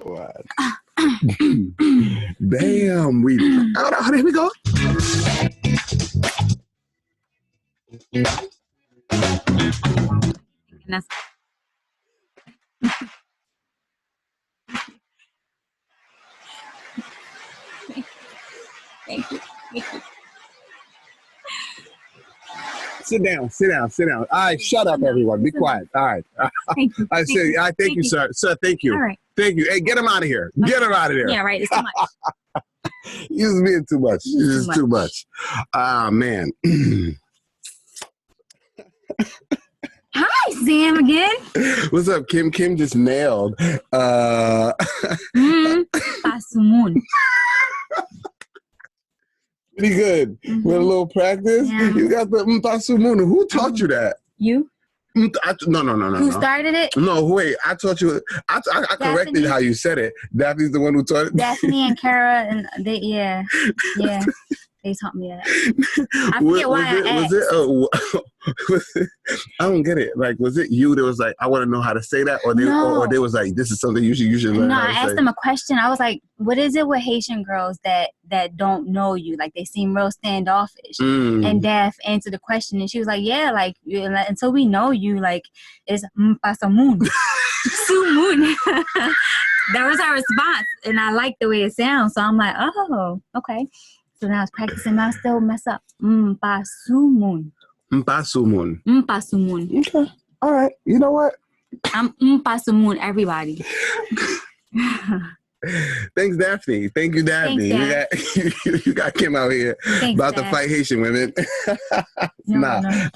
What? Damn, we. Oh, there we go. Thank you. Sit down. All right, shut up, everyone. Be quiet. All right. Thank you. I say, thank you, sir. Sir, thank you. All right. Thank you. Hey, get him out of here. Get him out of there. Yeah, right. It's too much. He's being too much. It's too much. Ah, man. Hi, Sam again. What's up, Kym? Kym just nailed. Pasumun. Pretty good. With a little practice. Yeah. You got the Mpasumunu. Who taught you that? You? No. Who started it? No, wait. I taught you. I corrected how you said it. Daphne's the one who taught it. Daphne and Kara, and they, yeah. They taught me that. I forget why I asked. I don't get it. Like, was it you that was like, I want to know how to say that? Or they was like, this is something you should learn how to say? No, I asked them a question. I was like, what is it with Haitian girls that don't know you? Like, they seem real standoffish. And Daph answered the question, and she was like, yeah, like, until we know you, like, it's Mpasamun. Sumun. That was her response, and I like the way it sounds. So I'm like, oh, okay. So now I was practicing, I still mess up. Mpasumun. Okay. All right. You know what? I'm Mpasumun, everybody. Thanks, Daphne. Thank you, Daphne. You got Kym out here about to fight Haitian women. Nah. I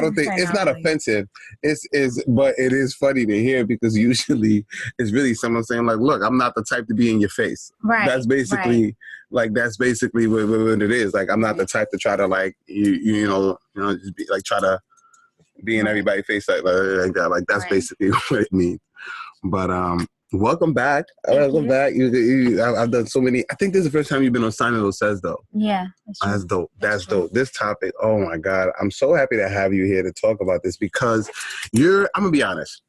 don't think it's not offensive. But it is funny to hear because usually it's really someone saying like, "Look, I'm not the type to be in your face." Right. That's basically what it is. Like, I'm not the type to try to like you know just be like try to be in everybody's face like that. Like that's basically what it means. But welcome back. Welcome back. I've done so many. I think this is the first time you've been on SIMONVIL Says though. Yeah. That's dope. That's dope. This topic, oh my God. I'm so happy to have you here to talk about this because I'm gonna be honest.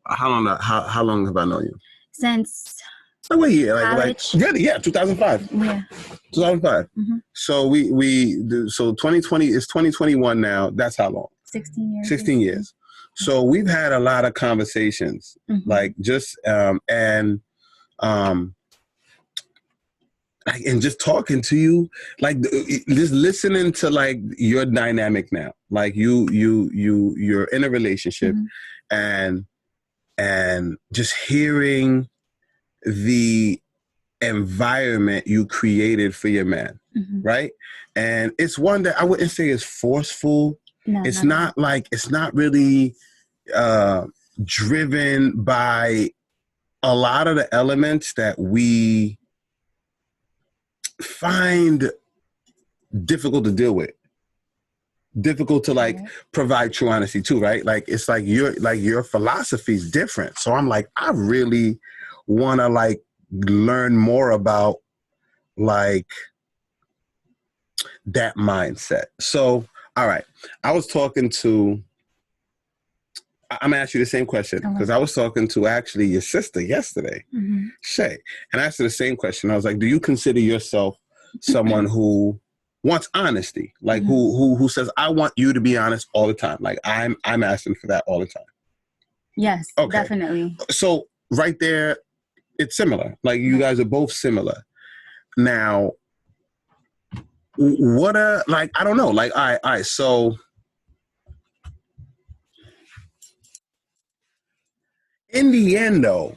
How long have I known you? Since what year? Like 2005. Yeah. 2005. So so 2020 is 2021 now. That's how long? 16 years. 16 years. So we've had a lot of conversations, like just and just talking to you, like just listening to like your dynamic now. Like you're in a relationship, and just hearing the environment you created for your man, right? And it's one that I wouldn't say is forceful. No, it's not really driven by a lot of the elements that we find difficult to deal with, difficult to like provide true honesty to, right? Like it's like your philosophy is different. So I'm like, I really want to like learn more about like that mindset. So all right. I'm going to ask you the same question because I was talking to actually your sister yesterday, Shay, and I asked her the same question. I was like, do you consider yourself someone who wants honesty? Like who says, I want you to be honest all the time. Like I'm asking for that all the time. Yes, definitely. So right there, it's similar. Like you guys are both similar. Now, I don't know. Like, all right. So in the end, though,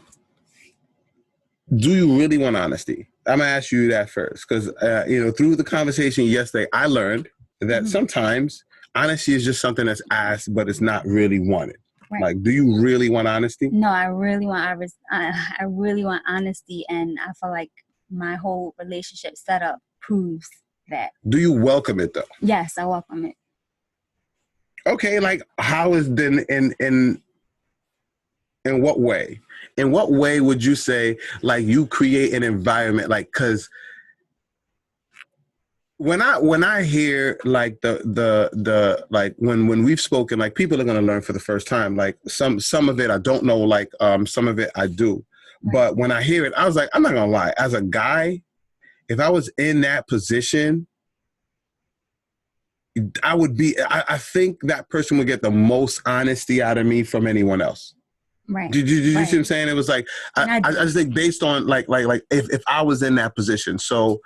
do you really want honesty? I'm gonna ask you that first, because through the conversation yesterday, I learned that sometimes honesty is just something that's asked, but it's not really wanted. Right. Like, do you really want honesty? No, I really want honesty, and I feel like my whole relationship setup proves that. Do you welcome it though? Yes, I welcome it. Okay, like how is then in what way? In what way would you say like you create an environment like, because when I hear like the like when we've spoken, like people are gonna learn for the first time. Like some of it I don't know, like some of it I do. But when I hear it, I was like, I'm not gonna lie. As a guy, if I was in that position, I think that person would get the most honesty out of me from anyone else. Right. Did you see what I'm saying? It was like, I just think based on like if I was in that position. So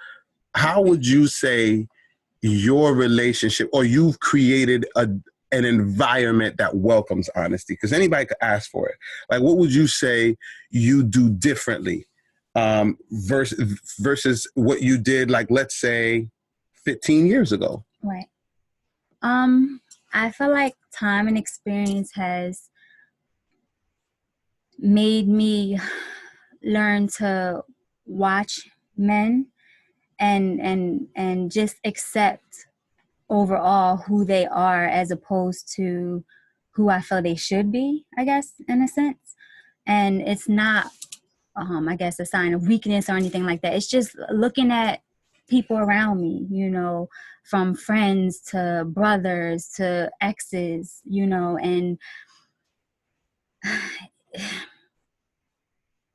how would you say your relationship, or you've created an environment that welcomes honesty? Because anybody could ask for it. Like, what would you say you do differently versus what you did, like, let's say 15 years ago? Right. I feel like time and experience has made me learn to watch men and just accept overall who they are, as opposed to who I feel they should be, I guess, in a sense. And it's not, I guess, a sign of weakness or anything like that. It's just looking at people around me, you know, from friends to brothers to exes, you know, and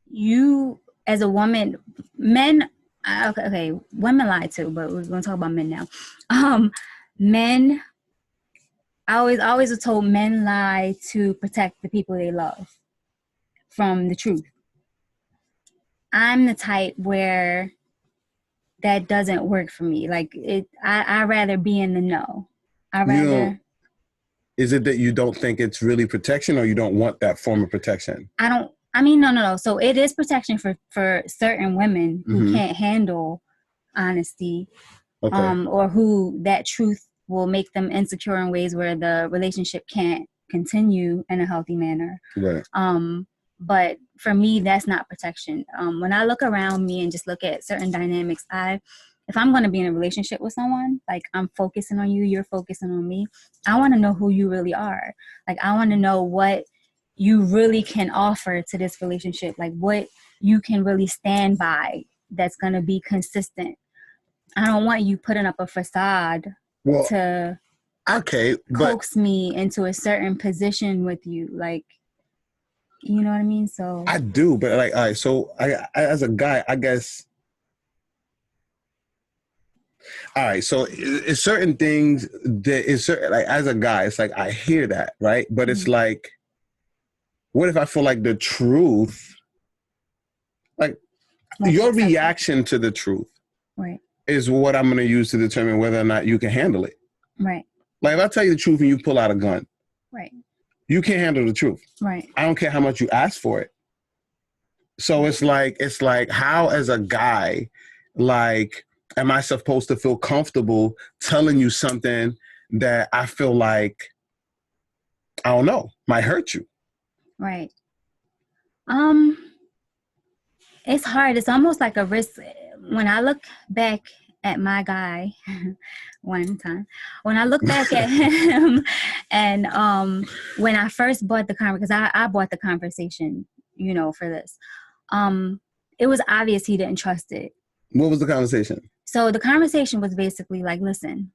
you as a woman, men, okay, women lie too, but we're going to talk about men now. Men, I always was told men lie to protect the people they love from the truth. I'm the type where that doesn't work for me. Like, I'd rather be in the know. Is it that you don't think it's really protection, or you don't want that form of protection? No. So it is protection for certain women who can't handle honesty, or who that truth will make them insecure in ways where the relationship can't continue in a healthy manner. Right. But for me, that's not protection. When I look around me and just look at certain dynamics, if I'm going to be in a relationship with someone, like, I'm focusing on you, you're focusing on me, I want to know who you really are. Like, I want to know what you really can offer to this relationship, like what you can really stand by that's going to be consistent. I don't want you putting up a facade to coax me into a certain position with you. Like, you know what I mean? So I do, but like, all right, so I as a guy, I guess. All right, so it's certain things that is certain, like, as a guy, it's like I hear that, right? But it's like, what if I feel like the truth, like your reaction to the truth, right, is what I'm going to use to determine whether or not you can handle it. Right. Like, if I tell you the truth and you pull out a gun, right, you can't handle the truth. Right. I don't care how much you ask for it. So it's like how, as a guy, like, am I supposed to feel comfortable telling you something that I feel like, I don't know, might hurt you? Right. It's hard. It's almost like a risk. When I look back at my guy one time, when I look back at him and when I first bought the conversation, because I bought the conversation, you know, for this, it was obvious he didn't trust it. What was the conversation? So the conversation was basically like, listen,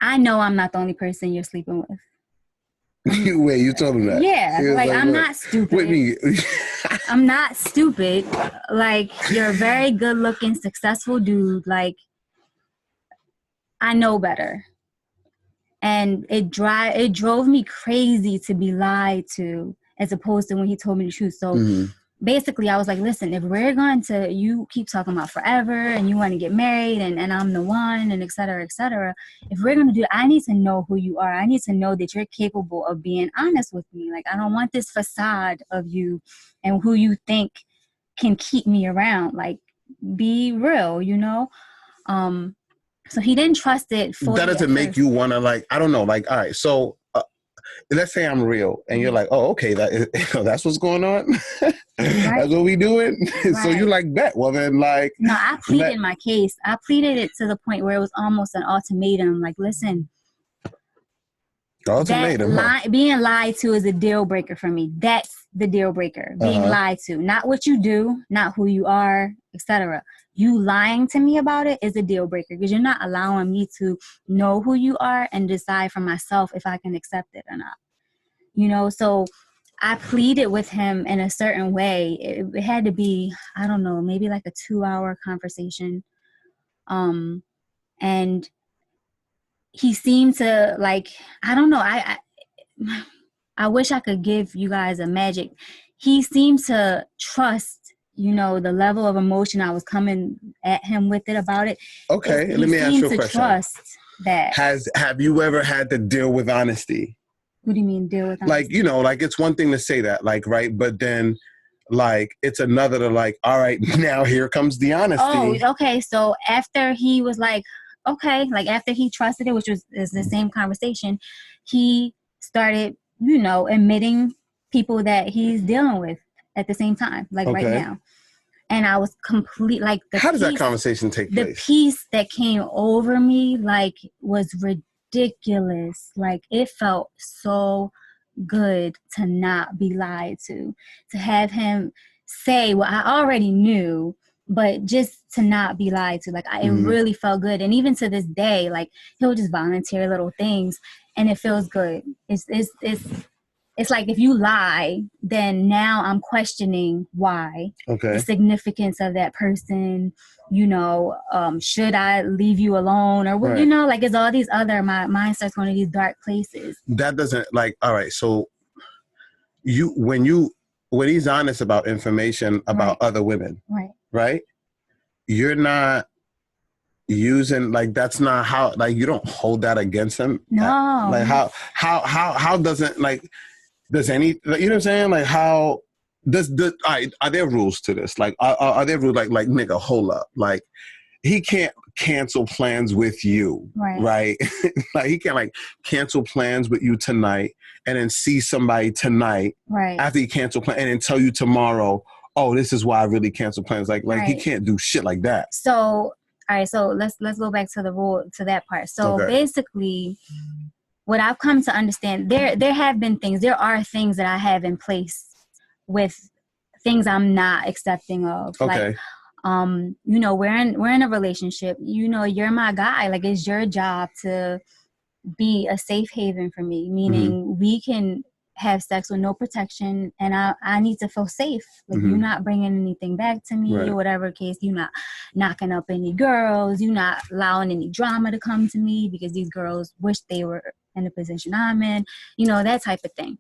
I know I'm not the only person you're sleeping with. Wait, you told him that? Yeah, like I'm not stupid. I'm not stupid. Like, you're a very good looking, successful dude. Like, I know better. And it drove me crazy to be lied to, as opposed to when he told me the truth. So basically I was like, listen, if we're going to, you keep talking about forever and you want to get married and I'm the one and et cetera, if we're going to do that, I need to know who you are. I need to know that you're capable of being honest with me. Like, I don't want this facade of you and who you think can keep me around. Like, be real, you know? So he didn't trust it fully. That doesn't make you want to, like, I don't know, like, all right, so let's say I'm real and you're like, oh, okay, that's what's going on. That's what we doing. Right. So you like, bet. Well, then, like, no, I pleaded my case. I pleaded it to the point where it was almost an ultimatum. Like, listen, ultimatum, being lied to is a deal breaker for me. That's the deal breaker. Being lied to, not what you do, not who you are, etc. You lying to me about it is a deal breaker, because you're not allowing me to know who you are and decide for myself if I can accept it or not. You know, so I pleaded with him in a certain way. It had to be, I don't know, maybe like a 2-hour conversation. And he seemed to like, I don't know. I wish I could give you guys a magic. He seemed to trust, the level of emotion I was coming at him with it about it. Okay, let me ask you a question. Trust that. Have you ever had to deal with honesty? What do you mean deal with honesty? Like, like it's one thing to say that, like, right, but then like it's another to like, all right, now here comes the honesty. Oh, okay. So after he was like, okay, like after he trusted it, which is the same conversation, he started, admitting people that he's dealing with at the same time, like right now. And I was complete, like how does that conversation take place? The peace that came over me, like, was ridiculous. Like, it felt so good to not be lied to have him say what I already knew, but just to not be lied to. Like, it really felt good. And even to this day, like, he'll just volunteer little things and it feels good. It's like if you lie, then now I'm questioning why. The significance of that person, should I leave you alone or what, like it's all these other, my mind starts going to these dark places. That doesn't like, all right. So when he's honest about information about other women, right? You're not using, like, that's not how, like, you don't hold that against him. No. Like how doesn't, like, does any, you know what I'm saying? Like, how does are there rules to this? Like, are there rules like nigga, hold up. Like, he can't cancel plans with you, right? Like, he can't like cancel plans with you tonight and then see somebody tonight after he cancel plan and then tell you tomorrow, oh, this is why I really canceled plans. Like he can't do shit like that. So, all right, so let's go back to the rule, to that part. So basically, what I've come to understand, there are things that I have in place with things I'm not accepting of. Like, we're in a relationship. You're my guy. Like, it's your job to be a safe haven for me, meaning we can have sex with no protection, and I need to feel safe. Like, you're not bringing anything back to me or whatever case. You're not knocking up any girls. You're not allowing any drama to come to me because these girls wish they were in the position I'm in, that type of thing.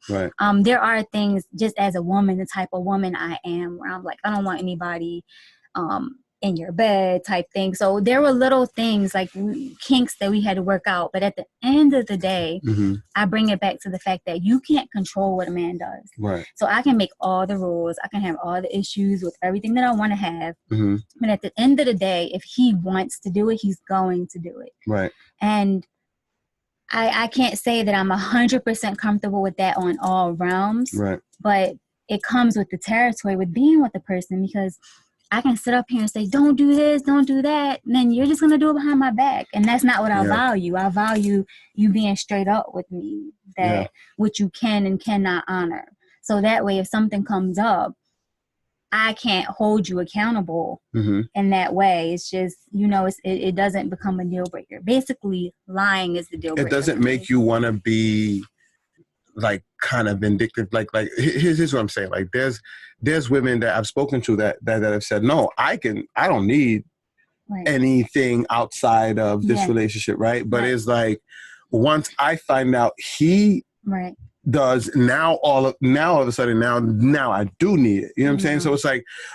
There are things, just as a woman, the type of woman I am, where I'm like, I don't want anybody in your bed type thing. So there were little things like kinks that we had to work out. But at the end of the day, I bring it back to the fact that you can't control what a man does. So I can make all the rules. I can have all the issues with everything that I want to have. But at the end of the day, if he wants to do it, he's going to do it. And I can't say that I'm 100% comfortable with that on all realms. But it comes with the territory with being with the person, because I can sit up here and say, don't do this, don't do that. And then you're just going to do it behind my back. And that's not what I value. I value you being straight up with me, that what you can and cannot honor. So that way, if something comes up, I can't hold you accountable in that way. It's just, it doesn't become a deal breaker. Basically, lying is the deal breaker. It doesn't make you want to be like kind of vindictive. Like here's what I'm saying. Like there's women that I've spoken to that have said, no, I don't need anything outside of this relationship, right? But it's like, once I find out he does, now all of a sudden now I do need it. You know what I'm saying? So it's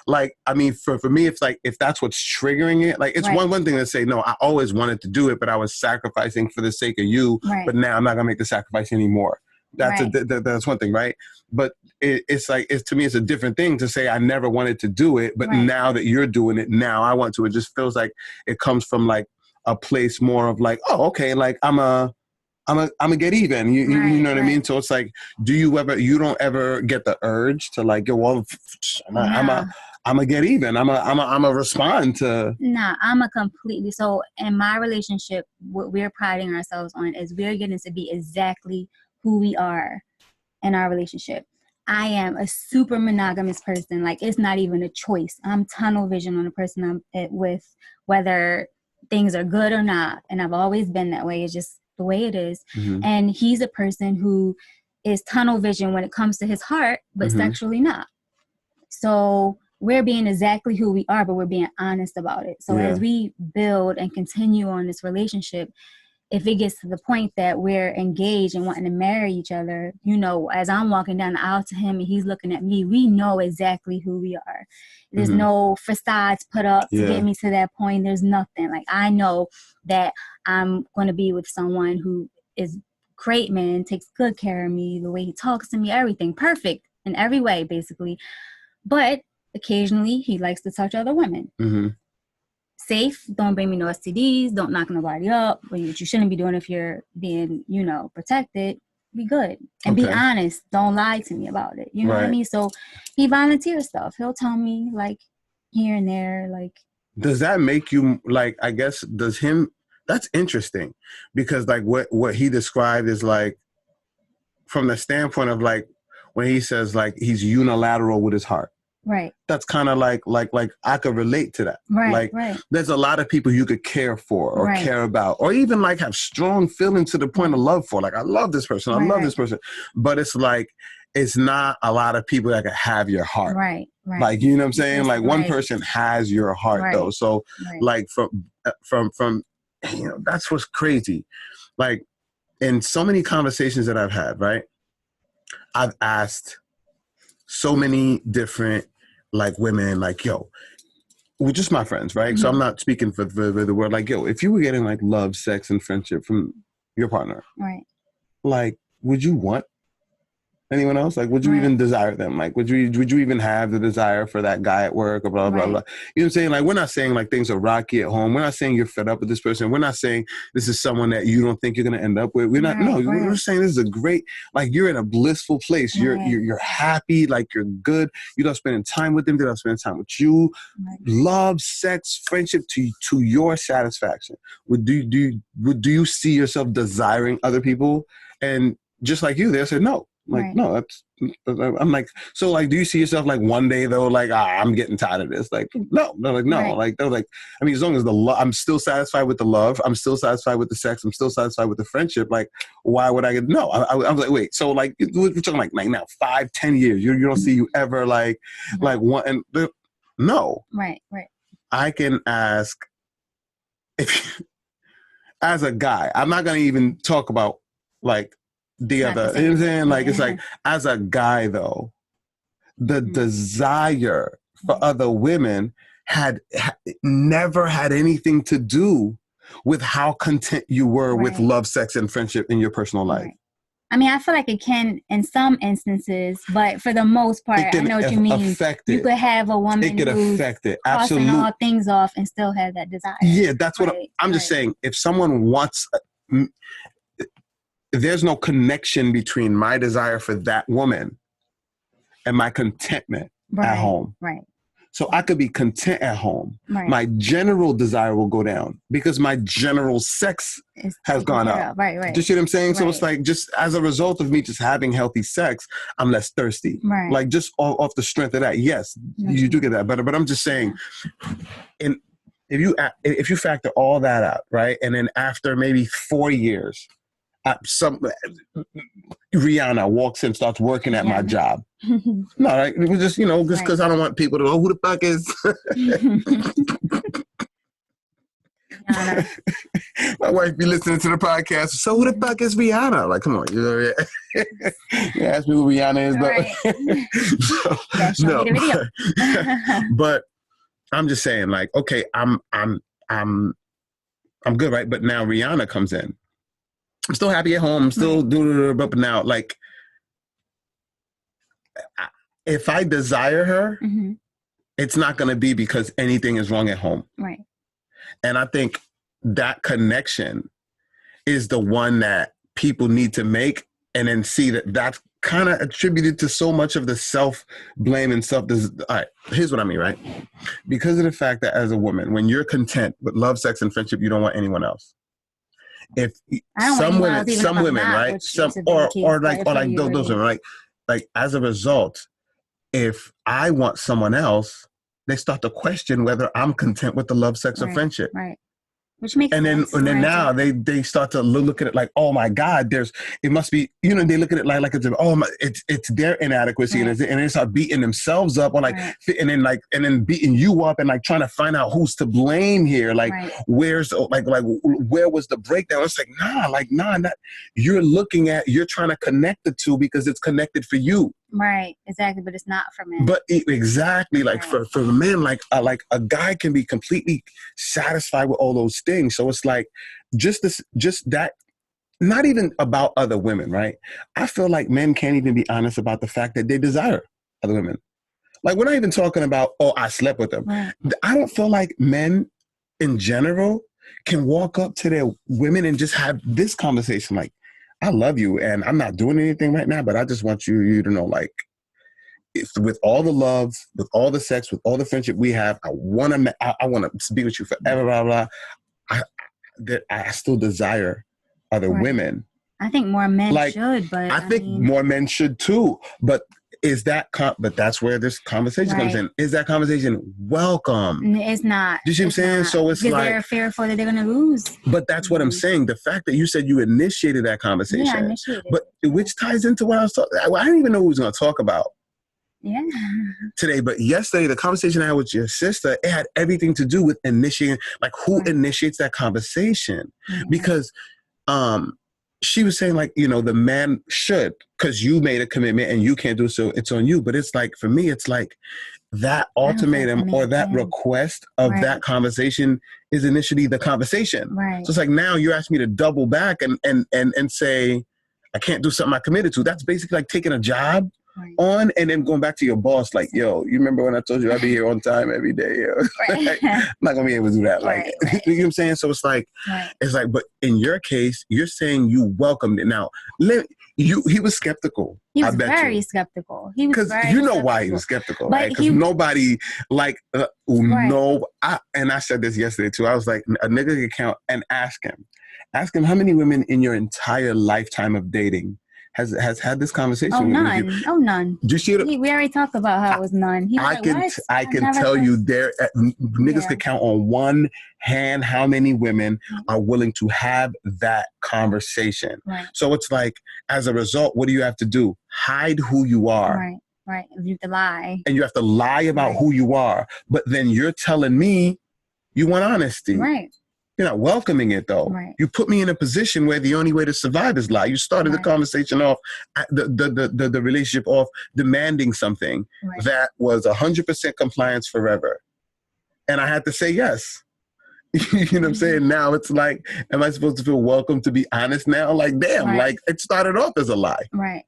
like I mean, for me, it's like, if that's what's triggering it, like, it's one thing to say, no, I always wanted to do it, but I was sacrificing for the sake of you. But now I'm not gonna make the sacrifice anymore. That's that's one thing, right? But it's like, to me, it's a different thing to say I never wanted to do it, but now that you're doing it, now I want to. It just feels like it comes from like a place more of like, oh, okay, like I'm a get even. You know what I mean? So it's like, you don't ever get the urge to like, well, I'm a get even. I'm a respond to. Nah, I'm a completely. So in my relationship, what we're priding ourselves on is we're getting to be exactly who we are in our relationship. I am a super monogamous person. Like, it's not even a choice. I'm tunnel vision on the person I'm with, whether things are good or not. And I've always been that way. It's just the way it is. And he's a person who is tunnel vision when it comes to his heart, but sexually not. So we're being exactly who we are, but we're being honest about it. So as we build and continue on this relationship, if it gets to the point that we're engaged and wanting to marry each other, you know, as I'm walking down the aisle to him and he's looking at me, we know exactly who we are. There's no facades put up to get me to that point. There's nothing. Like, I know that I'm going to be with someone who is great, man, takes good care of me, the way he talks to me, everything perfect in every way, basically. But occasionally he likes to touch other women. Safe, don't bring me no STDs, don't knock nobody up, which you shouldn't be doing if you're being, you know, protected. Be good and be honest. Don't lie to me about it. You know what I mean? So he volunteers stuff. He'll tell me, like, here and there, like. Does that make you, like, I guess, that's interesting, because like what he described is like, from the standpoint of like, when he says like he's unilateral with his heart. Right. That's kind of like I could relate to that. Right. Like, there's a lot of people you could care for or care about, or even like have strong feelings to the point of love for. Like, I love this person. I love this person. But it's like, it's not a lot of people that can have your heart. Right. Like, you know what I'm saying? Like, one person has your heart though. So like from, you know, that's what's crazy. Like, in so many conversations that I've had, right? I've asked so many different like women, like, yo, well, just my friends, right? So I'm not speaking for the word, like, yo, if you were getting like love, sex, and friendship from your partner, like, would you want anyone else? Like, would you even desire them? Like, would you even have the desire for that guy at work or blah, blah, blah? You know what I'm saying? Like, we're not saying like things are rocky at home. We're not saying you're fed up with this person. We're not saying this is someone that you don't think you're going to end up with. We're not, we're saying this is a great, like, you're in a blissful place. You're happy. Like, you're good. You love spending time with them. They love spending time with you. Love, sex, friendship to your satisfaction. Do you see yourself desiring other people? And just like you, they said no. Like, no, I'm like, so like, do you see yourself like one day though, like, I'm getting tired of this? Like, no, they're like, no, like, they're like, I mean, as long as I'm still satisfied with the love, I'm still satisfied with the sex, I'm still satisfied with the friendship. Like, why would I get, no, I was like, wait, so like, we're talking like now 5-10 years, you don't see you ever like one, and no. Right. I can ask, if as a guy, I'm not going to even talk about like, the other, you know what I'm saying? Like, it's like, as a guy though, the desire for other women had never had anything to do with how content you were with love, sex, and friendship in your personal life. I mean, I feel like it can in some instances, but for the most part, I know what you mean. You could have a woman who's crossing all things off and still have that desire. Yeah, that's what I'm just saying. If someone wants, there's no connection between my desire for that woman and my contentment at home. So I could be content at home. My general desire will go down because my general sex has gone up. Do you see what I'm saying? So it's like, just as a result of me just having healthy sex, I'm less thirsty. Like, just off the strength of that. Yes, you do get that better. But I'm just saying, if you factor all that out, right? And then after maybe 4 years, Rihanna walks in, starts working at my job. No, right? It was just, just because I don't want people to know who the fuck is. My wife be listening to the podcast. So who the fuck is Rihanna? Like, come on, you ask me who Rihanna is, no. But I'm just saying, like, okay, I'm good, right? But now Rihanna comes in. I'm still happy at home. I'm still doing it, but now, like, if I desire her, it's not going to be because anything is wrong at home. Right. And I think that connection is the one that people need to make, and then see that that's kind of attributed to so much of the self-blame and all right, here's what I mean, right? Because of the fact that as a woman, when you're content with love, sex, and friendship, you don't want anyone else. If some women, right? Or like those women, right? Like, as a result, if I want someone else, they start to question whether I'm content with the love, sex, or friendship. Right. Which makes sense. And then now they start to look at it like, oh my God, it must be, they look at it like it's their inadequacy, and they start beating themselves up, or and then beating you up, and like trying to find out who's to blame here. Like, where was the breakdown? It's like, nah, you're trying to connect the two because it's connected for you. Right, exactly, but it's not for men. But exactly, like for men, like a guy can be completely satisfied with all those things. So it's like just that, not even about other women, right? I feel like men can't even be honest about the fact that they desire other women. Like, we're not even talking about, oh, I slept with them. Right. I don't feel like men in general can walk up to their women and just have this conversation like, I love you, and I'm not doing anything right now, but I just want you to know, like, with all the love, with all the sex, with all the friendship we have, I want to be with you forever, blah, blah. I still desire other women. I think more men should, but I think more men should too. But is that? But that's where this conversation comes in. Is that conversation welcome? It's not. You see what I'm saying? So it's because like they're fearful that they're gonna lose. But that's what I'm saying. The fact that you said you initiated that conversation, I initiated. But which ties into what I was talking. I didn't even know who was going to talk about. Yeah. Today, but yesterday, the conversation I had with your sister, it had everything to do with initiating, like who initiates that conversation, because she was saying, like, the man should, because you made a commitment and you can't do so, it's on you. But it's like, for me, it's like that ultimatum or that request of that conversation is initially the conversation. Right. So it's like, now you're asking me to double back and say, I can't do something I committed to. That's basically like taking a job on and then going back to your boss, like, yo, you remember when I told you I'd be here on time every day? Like, I'm not gonna be able to do that. Like, you know what I'm saying? So it's like, but in your case, you're saying you welcomed it. Now, he was skeptical. He was very skeptical. He was because you know why he was skeptical, right? Because nobody and I said this yesterday too. I was like, a nigga can count and ask him how many women in your entire lifetime of dating has had this conversation. Oh, none. Oh, none. Do you see it? We already talked about how it was none. I can tell you there, niggas could count on one hand how many women are willing to have that conversation. Right. So it's like, as a result, what do you have to do? Hide who you are. Right. You have to lie. And you have to lie about who you are. But then you're telling me you want honesty. Right. You're not welcoming it, though. Right. You put me in a position where the only way to survive is lie. You started the conversation off, the relationship off, demanding something that was 100% compliance forever. And I had to say yes. You know what I'm saying? Now it's like, am I supposed to feel welcome to be honest now? Like, damn, like it started off as a lie. Right.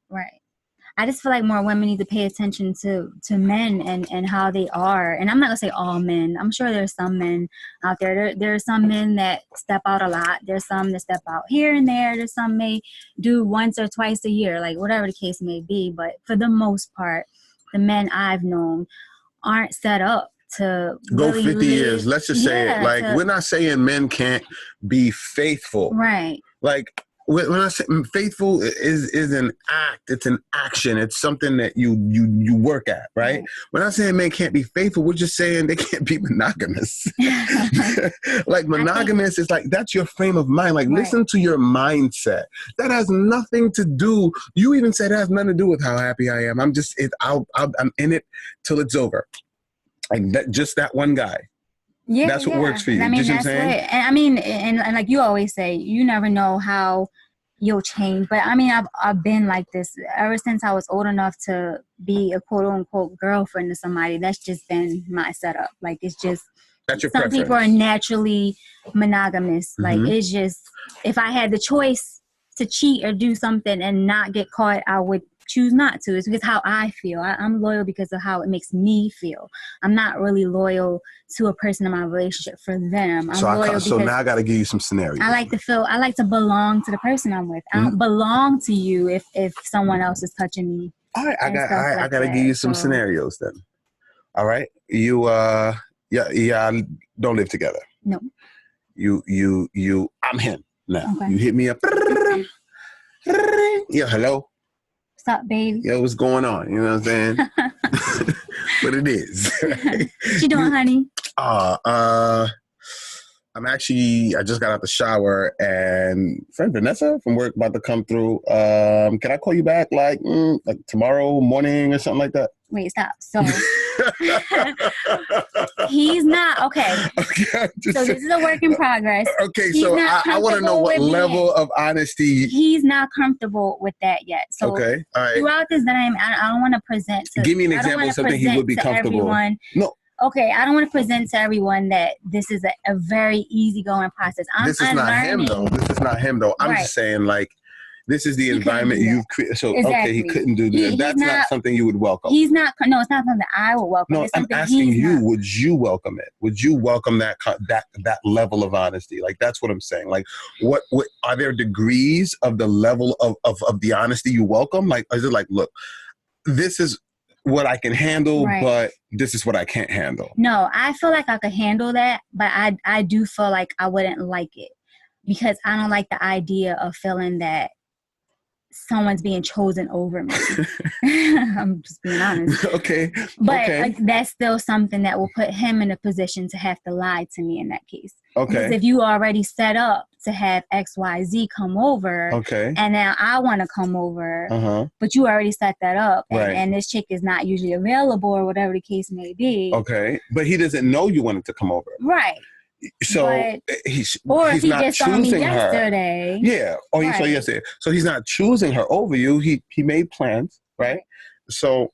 I just feel like more women need to pay attention to men and how they are. And I'm not going to say all men. I'm sure there's some men out there. There are some men that step out a lot. There's some that step out here and there. There's some may do once or twice a year, like whatever the case may be. But for the most part, the men I've known aren't set up to go 50 years. Let's just say it. Like, we're not saying men can't be faithful. Right. Like, when I say faithful is an act, it's an action, it's something that you work at, right? When I say men can't be faithful, we're just saying they can't be monogamous. Like, monogamous is like, that's your frame of mind. Like, listen to your mindset. That has nothing to do. You even said it has nothing to do with how happy I am. I'm in it till it's over. Like that, just that one guy. Yeah, that's what works for you. I mean, that's what I'm saying? And I mean, and like you always say, you never know how you'll change. But I mean, I've been like this ever since I was old enough to be a quote unquote girlfriend to somebody. That's just been my setup. Like, it's just, that's your some preference. people are naturally monogamous. Like, it's just, if I had the choice to cheat or do something and not get caught, I would choose not to. It's because how I feel. I'm loyal because of how it makes me feel. I'm not really loyal to a person in my relationship for them. So now I got to give you some scenarios. I like to belong to the person I'm with. I don't belong to you if someone else is touching me. All right, I got to give you some scenarios then. All right, you don't live together. No. I'm him now. Okay. You hit me up. Yeah, hello. What's up, baby? Yo, what's going on? You know what I'm saying? But it is. Right? What you doing, honey? I just got out the shower, and friend Vanessa from work about to come through. Can I call you back like tomorrow morning or something like that? Wait, stop. So he's not okay. So this is a work in progress. Okay, so I want to know what level of honesty. He's not comfortable with that yet. So okay, all right. Throughout this time, I don't want to present to. Give me an example of something he would be comfortable. Everyone. No. Okay, I don't want to present to everyone that this is a very easygoing process. This is not him though. I'm just saying, like, this is the environment you've created. So, okay, he couldn't do this. That's not something you would welcome. He's not. No, it's not something I would welcome. No, I'm asking you, would you welcome it? Would you welcome that level of honesty? Like, that's what I'm saying. Like, what are there degrees of the level of the honesty you welcome? Like, is it like, look, this is what I can handle, but this is what I can't handle? No, I feel like I could handle that, but I do feel like I wouldn't like it because I don't like the idea of feeling that someone's being chosen over me. I'm just being honest. Okay. But like, that's still something that will put him in a position to have to lie to me in that case. Okay. Because if you already set up to have XYZ come over, and now I want to come over, but you already set that up, and this chick is not usually available or whatever the case may be. Okay. But he doesn't know you wanted to come over. Right. So he's not just choosing her. Yesterday. Yeah. Or he saw yesterday. So he's not choosing her over you. He made plans, right? So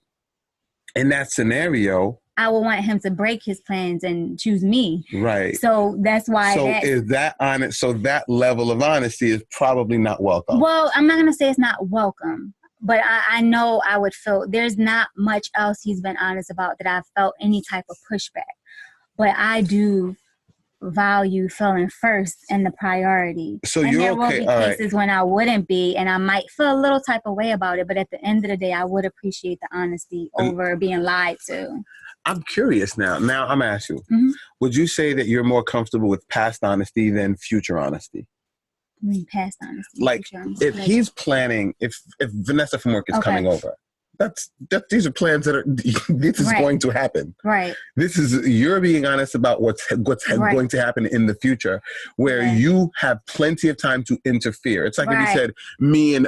in that scenario, I would want him to break his plans and choose me. Right. So that's why. So is that honest? So that level of honesty is probably not welcome. Well, I'm not going to say it's not welcome, but I know I would feel there's not much else he's been honest about that I've felt any type of pushback. But I do value feeling first and the priority. So and you're there will okay. be cases when I wouldn't be, and I might feel a little type of way about it. But at the end of the day, I would appreciate the honesty over being lied to. I'm curious now. Now I'm asking you, would you say that you're more comfortable with past honesty than future honesty? I mean, past honesty. Like, if he's planning, if Vanessa from work is coming over, these are plans that are, this is going to happen. Right. This is, you're being honest about what's going to happen in the future, where you have plenty of time to interfere. It's like if you said, me and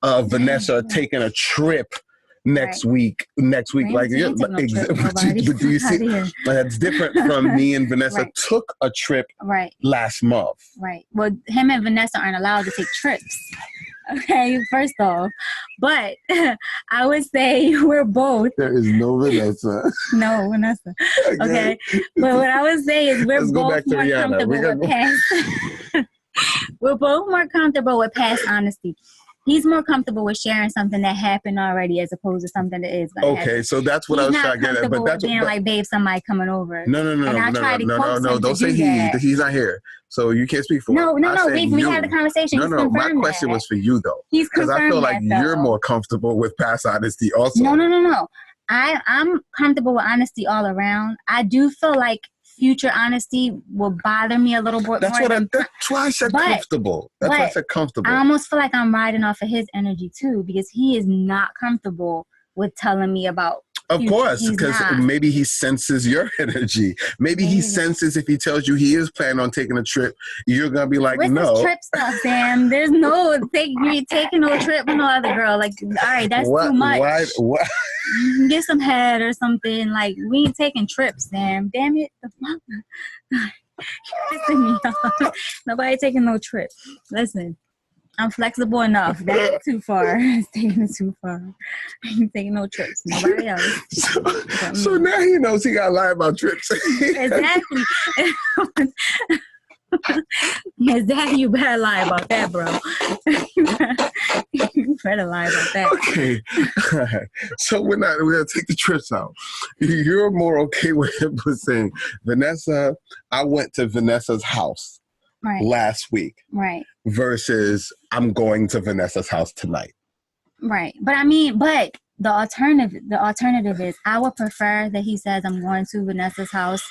Vanessa are taking a trip next week, like, but do you see, that's different from me and Vanessa took a trip last month. Right. Well, him and Vanessa aren't allowed to take trips. Okay, first off. But I would say we're both. There is no Vanessa. No, Vanessa. Okay. But what I would say is we're both more comfortable with past. We're both more comfortable with past honesty. He's more comfortable with sharing something that happened already as opposed to something that is going to happen. Okay, so that's what I was trying to get at. But that's being like, babe, somebody coming over. No. Don't say he's not here. So you can't speak for him. No. We had the conversation. No. My question was for you though. He's because I feel like you're more comfortable with past honesty also. No. I'm comfortable with honesty all around. I do feel like future honesty will bother me a little bit more. That's why I said comfortable. That's why I said comfortable. I almost feel like I'm riding off of his energy too, because he is not comfortable with telling me about. Of course, because maybe he senses your energy. Maybe he senses if he tells you he is planning on taking a trip, you're gonna be like, no. This trip stuff, Sam. There's no taking no trip with no other girl. Like, all right, that's too much. What? Get some head or something. Like, we ain't taking trips, Sam. Damn it, the fuck. Pissing me off. Nobody taking no trip. Listen. I'm flexible enough. That's too far. It's taking it too far. I ain't taking no trips. Nobody else. So now he knows he got to lie about trips. Exactly. Exactly. You better lie about that, bro. You better lie about that. Okay. So we're going to take the trips out. You're more okay with him saying, Vanessa, I went to Vanessa's house last week. Right. Versus I'm going to Vanessa's house tonight. Right. But the alternative is I would prefer that he says I'm going to Vanessa's house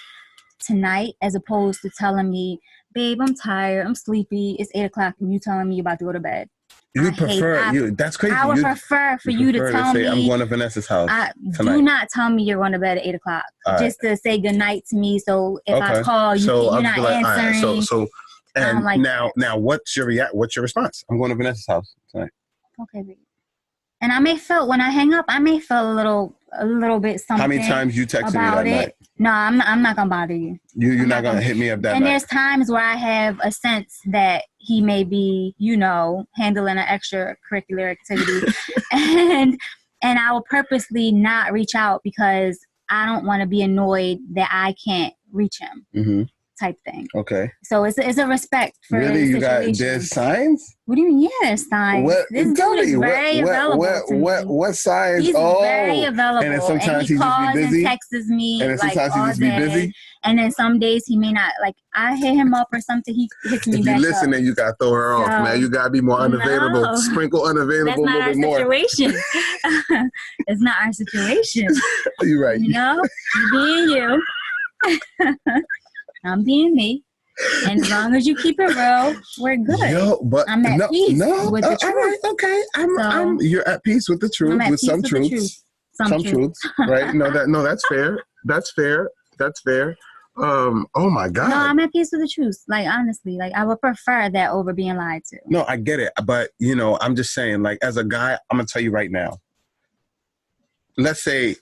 tonight as opposed to telling me, babe, I'm tired, I'm sleepy, it's 8:00 and you telling me you're about to go to bed. You prefer you? That's crazy. I would prefer for you to tell me. I'm going to Vanessa's house tonight. Do not tell me you're going to bed at 8:00. Just to say goodnight to me. So if I call, you're not answering. Right. So and like now, what's your response? I'm going to Vanessa's house tonight. Okay, babe. And when I hang up, I may feel a little bit something. How many times you texted me that night? No, I'm not gonna bother you. You're not gonna hit me up that night. And there's times where I have a sense that he may be, handling an extracurricular activity, and I will purposely not reach out because I don't want to be annoyed that I can't reach him. Mm-hmm. Type thing. Okay. So it's a respect for really. You got there's signs. What do you mean? Yeah, there's signs. This dude is very available. What signs? He's very available. And then sometimes he calls just be busy. And texts me. And then sometimes he just be busy. And then some days he may not. Like I hit him up or something. He hits me back. If you listen, then you gotta throw her off, man. You gotta be more unavailable. No, Sprinkle unavailable a little bit more. That's not our situation. It's not our situation. You're right. You being you. I'm being me. And as long as you keep it real, we're good. But I'm at peace with the truth. Right, okay. You're at peace with the truth, with some truths. Some truths. Right? That's fair. That's fair. Oh my God. No, I'm at peace with the truth. Like honestly, like I would prefer that over being lied to. No, I get it. But I'm just saying, like, as a guy, I'm gonna tell you right now. Let's say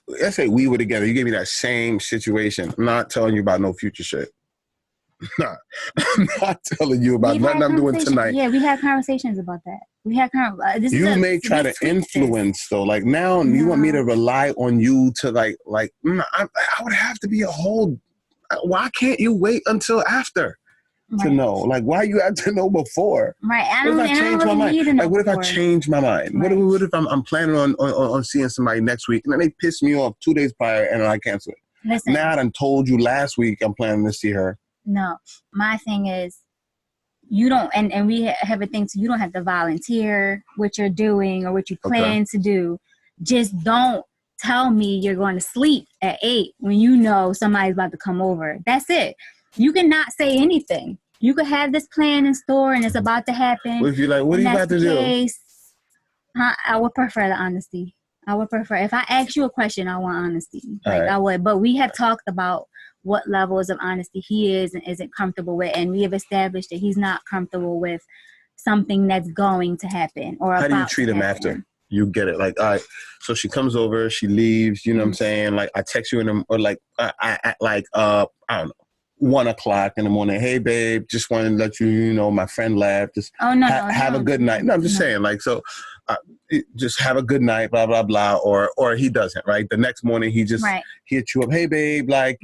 we were together. You gave me that same situation. I'm not telling you about no future shit. Nah, I'm not telling you about nothing I'm doing tonight. Yeah, we had conversations about that. We had you may try to influence though. Like now, you want me to rely on you to I would have to be a whole. Why can't you wait until after to know? Like, why you have to know before? Right. What if I change my mind? Like, what if I change my mind? Right. What if I'm planning on seeing somebody next week and then they piss me off 2 days prior and I cancel it? Listen, now I done told you last week I'm planning to see her. No, my thing is you don't, and we have a thing too, you don't have to volunteer what you're doing or what you plan to do. Just don't tell me you're going to sleep at 8 when you know somebody's about to come over. That's it. You cannot say anything. You could have this plan in store and it's about to happen. Well, if you're like, what are you about to do? I would prefer the honesty. I would prefer, if I ask you a question, I want honesty. Like right. I would, but we have talked about what levels of honesty he is and isn't comfortable with. And we have established that he's not comfortable with something that's going to happen or how about do you treat him after you get it? Like, all right, so she comes over, she leaves, you know what I'm saying? Like I text you in the, or like, I don't know, 1:00 in the morning. Hey babe, just wanted to let you know my friend left. Just have a good night. No, I'm just saying like, so just have a good night, blah, blah, blah. Or he doesn't, right? The next morning he just hits you up. Hey babe, like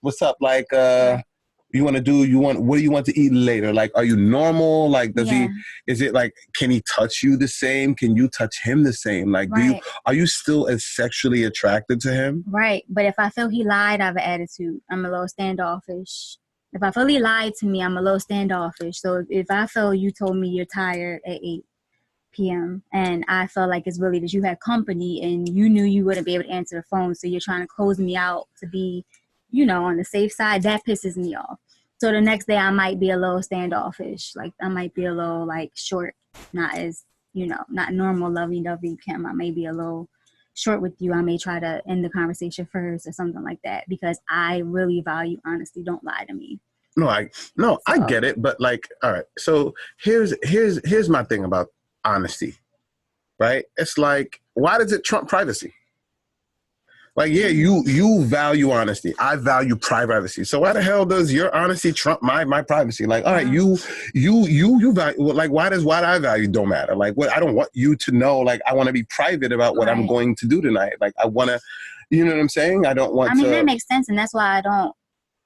what's up? Like, what do you want to eat later? Like, are you normal? Like, is it like, can he touch you the same? Can you touch him the same? Like, are you still as sexually attracted to him? Right. But if I feel he lied, I have an attitude. I'm a little standoffish. If I feel he lied to me, I'm a little standoffish. So if I feel you told me you're tired at 8 p.m. and I feel like it's really that you had company and you knew you wouldn't be able to answer the phone, so you're trying to close me out to be, on the safe side, that pisses me off. So the next day I might be a little standoffish. Like I might be a little like short, not as, not normal lovey-dovey Kym. I may be a little short with you. I may try to end the conversation first or something like that because I really value honesty. Don't lie to me. I get it. But like, all right. So here's my thing about honesty, right? It's like, why does it trump privacy? Like, yeah, you value honesty. I value privacy. So why the hell does your honesty trump my privacy? Like, all right, you value, like, why do I value don't matter? Like, what I don't want you to know. Like, I want to be private about what I'm going to do tonight. Like, I want to, you know what I'm saying? I don't want. I mean, that makes sense, and that's why I don't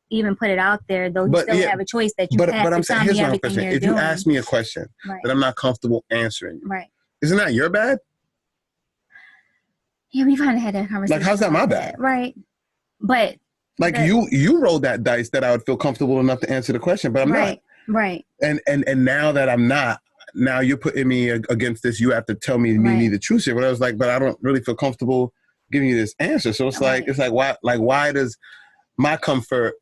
even put it out there. Though you still have a choice that you have to tell me everything you're doing. If you ask me a question that I'm not comfortable answering, isn't that your bad? Yeah, we've kind of had that conversation. Like, how's that my bad? Right. But like you rolled that dice that I would feel comfortable enough to answer the question, but I'm not. Right. And now that I'm not, now you're putting me against this. You have to tell me the truth here. But I was like, but I don't really feel comfortable giving you this answer. So it's why does my comfort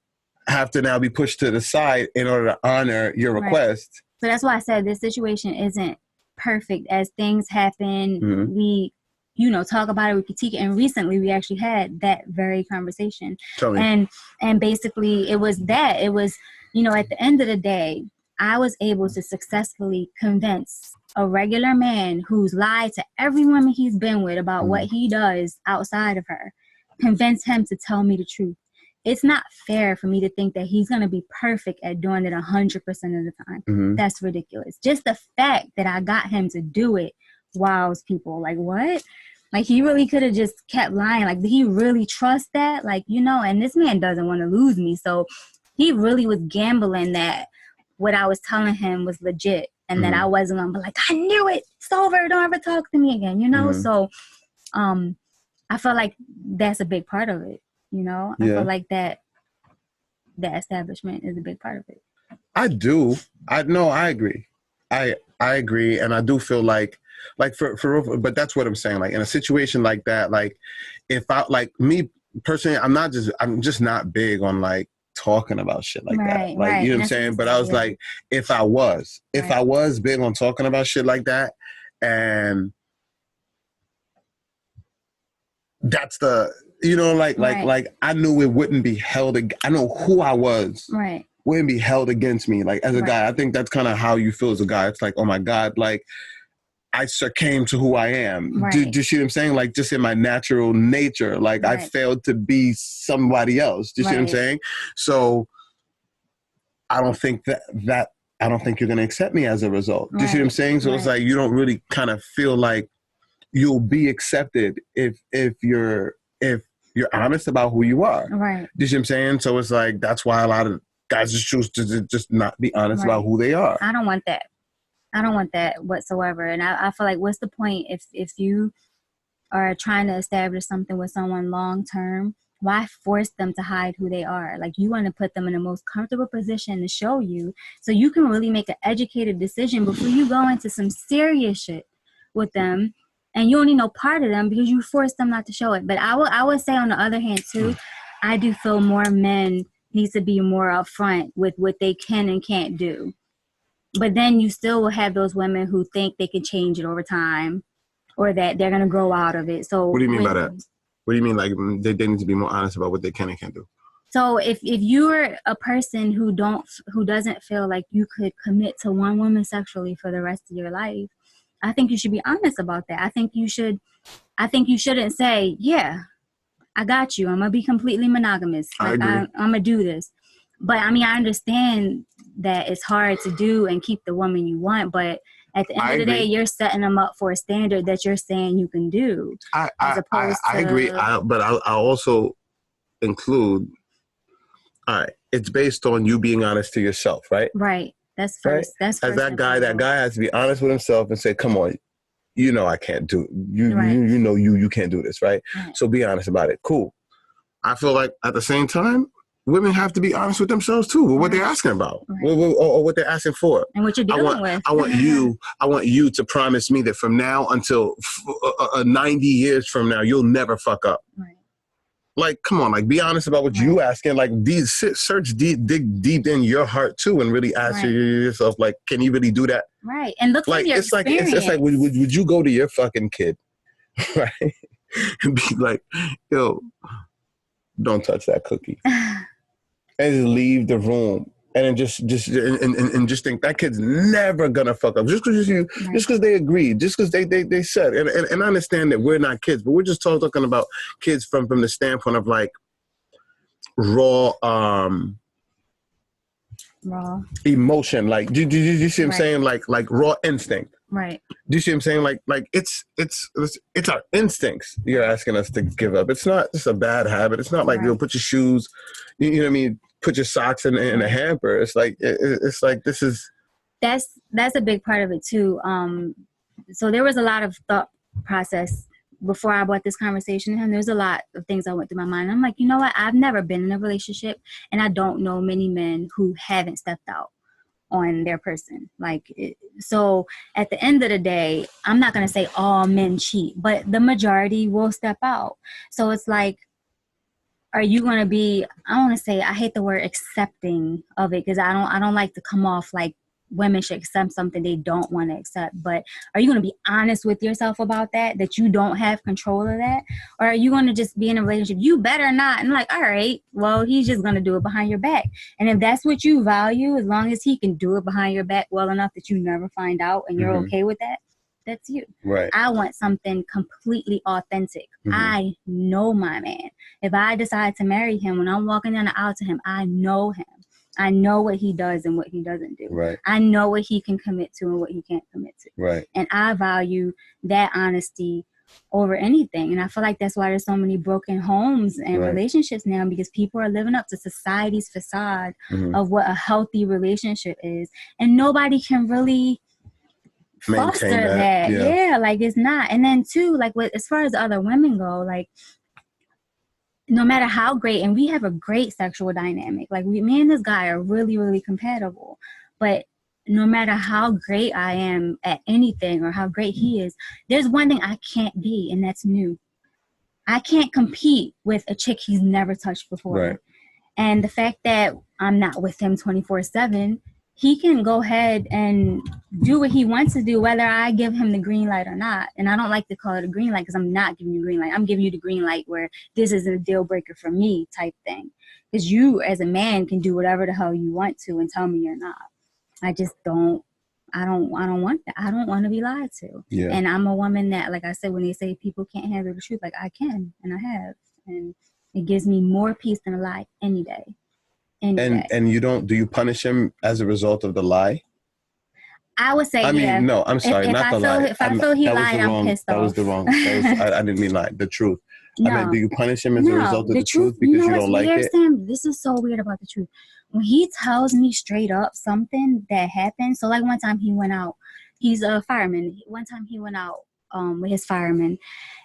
have to now be pushed to the side in order to honor your request? So that's why I said this situation isn't perfect. As things happen, we, you know, talk about it, we critique it. And recently we actually had that very conversation. And basically it was, you know, at the end of the day, I was able to successfully convince a regular man who's lied to every woman he's been with about what he does outside of her, convince him to tell me the truth. It's not fair for me to think that he's going to be perfect at doing it 100% of the time. That's ridiculous. Just the fact that I got him to do it wows people. Like, what? Like, he really could have just kept lying. Like, did he really trust that? Like, you know, and this man doesn't want to lose me. So he really was gambling that what I was telling him was legit and that I wasn't going to be like, I knew it. It's over. Don't ever talk to me again, you know? So I feel like that's a big part of it, you know? I feel like that establishment is a big part of it. I do. I agree. I agree. And I do feel like for but that's what I'm saying. Like in a situation like that, like if I, like me personally, I'm just not big on like talking about shit like that. Like, you know what I'm saying? But I was like, if I was big on talking about shit like that, and that's the, you know, like I knew it wouldn't be held. I know who I was. Right. Wouldn't be held against me. Like as a guy, I think that's kind of how you feel as a guy. It's like, oh my God, like I succumbed to who I am. Right. Do you see what I'm saying? Like just in my natural nature, like I failed to be somebody else. Do you see what I'm saying? So I don't think I don't think you're going to accept me as a result. Do you see what I'm saying? So it's like, you don't really kind of feel like you'll be accepted if you're honest about who you are. Right. Do you see what I'm saying? So it's like, that's why a lot of guys just choose to just not be honest about who they are. I don't want that. I don't want that whatsoever. And I feel like, what's the point if you are trying to establish something with someone long term? Why force them to hide who they are? Like, you want to put them in the most comfortable position to show you, so you can really make an educated decision before you go into some serious shit with them. And you only know part of them because you forced them not to show it. But I would say on the other hand too, I do feel more men need to be more upfront with what they can and can't do. But then you still will have those women who think they can change it over time, or that they're going to grow out of it. So what do you mean by that? What do you mean, like they need to be more honest about what they can and can't do? So if you're a person who doesn't feel like you could commit to one woman sexually for the rest of your life, I think you should be honest about that. I think you shouldn't say, yeah, I got you. I'm going to be completely monogamous. Like, I'm going to do this. But I mean, I understand that it's hard to do and keep the woman you want, but at the end of the day, you're setting them up for a standard that you're saying you can do. I agree. But I also include, all right, it's based on you being honest to yourself, right? Right. That's first. Right? That's first. As that guy has to be honest with himself and say, come on, you know I can't do it. You know you can't do this, right? So be honest about it. Cool. I feel like at the same time, women have to be honest with themselves too, with what they're asking about, or what they're asking for, and what you're dealing with. I want you to promise me that from now until 90 years from now, you'll never fuck up. Right. Like, come on, like, be honest about what you asking. Like, dig deep in your heart too, and really ask yourself, like, can you really do that? Right, and look like your experience. It's like, would you go to your fucking kid, right, and be like, yo, don't touch that cookie. And just leave the room, and then just think that kid's never gonna fuck up just because they agreed, just because they said. And I understand that we're not kids, but we're just talking about kids from the standpoint of like raw emotion. Like, do you see what I'm saying? Like raw instinct. Right. Do you see what I'm saying? Like it's our instincts you're asking us to give up. It's not just a bad habit. It's not like you'll put your shoes, you know what I mean, put your socks in a hamper. It's like this is. That's a big part of it too. So there was a lot of thought process before I brought this conversation to him. There's a lot of things that went through my mind. I'm like, you know what? I've never been in a relationship, and I don't know many men who haven't stepped out on their person. So at the end of the day, I'm not going to say all men cheat, but the majority will step out. So it's like, are you going to be, I want to say, I hate the word accepting of it, because I don't like to come off like women should accept something they don't want to accept. But are you going to be honest with yourself about that you don't have control of that? Or are you going to just be in a relationship? You better not. And like, all right, well, he's just going to do it behind your back. And if that's what you value, as long as he can do it behind your back well enough that you never find out and you're okay with that, that's you. Right. I want something completely authentic. I know my man. If I decide to marry him, when I'm walking down the aisle to him, I know him. I know what he does and what he doesn't do. Right. I know what he can commit to and what he can't commit to. Right. And I value that honesty over anything. And I feel like that's why there's so many broken homes and relationships now, because people are living up to society's facade of what a healthy relationship is. And nobody can really foster that. Yeah, like it's not. And then too, like as far as other women go, like no matter how great, and we have a great sexual dynamic, like me and this guy are really, really compatible, but no matter how great I am at anything or how great he is, there's one thing I can't be, and that's new. I can't compete with a chick he's never touched before. Right. And the fact that I'm not with him 24/7, he can go ahead and do what he wants to do, whether I give him the green light or not. And I don't like to call it a green light because I'm not giving you a green light. I'm giving you the green light where this is a deal breaker for me type thing. Because you as a man can do whatever the hell you want to and tell me you're not. I just don't. I don't want that. I don't want to be lied to. Yeah. And I'm a woman that, like I said, when they say people can't handle the truth, like I can and I have. And it gives me more peace than a lie any day. And you don't, do you punish him as a result of the lie? I would say, I mean, no, I'm sorry, not the lie. If I feel he lied, I'm pissed off. That was the wrong. I didn't mean lie. The truth. No. I mean, do you punish him as a result of the truth because you don't like it? Sam, this is so weird about the truth. When he tells me straight up something that happened, so like one time he went out, he's a fireman. One time he went out with his fireman,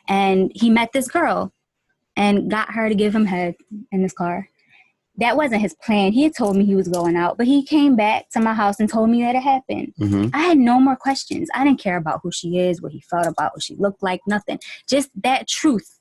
and he met this girl and got her to give him head in his car. That wasn't his plan. He had told me he was going out, but he came back to my house and told me that it happened. I had no more questions. I didn't care about who she is, what he felt about, what she looked like, nothing. Just that truth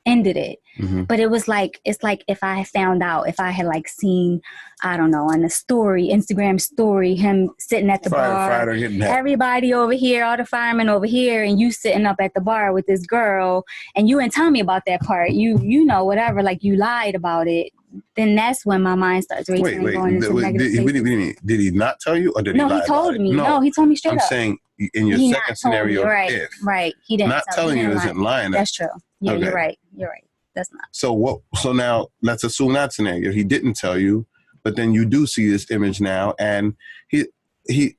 ended it. But it was like, it's like if I found out, if I had like seen, I don't know, on the story, Instagram story, him sitting at the bar, everybody over here, all the firemen over here, and you sitting up at the bar with this girl, and you didn't tell me about that part. You know, whatever, like you lied about it. Then that's when my mind starts racing and going into negative. Did he not tell you, or did he lie? No, he told me. No, he told me straight up. I'm saying in your second scenario, right, he didn't. Not telling you isn't lying. That's true. Yeah, okay. You're right. That's not. So what? So now let's assume that scenario. He didn't tell you, but then you do see this image now, and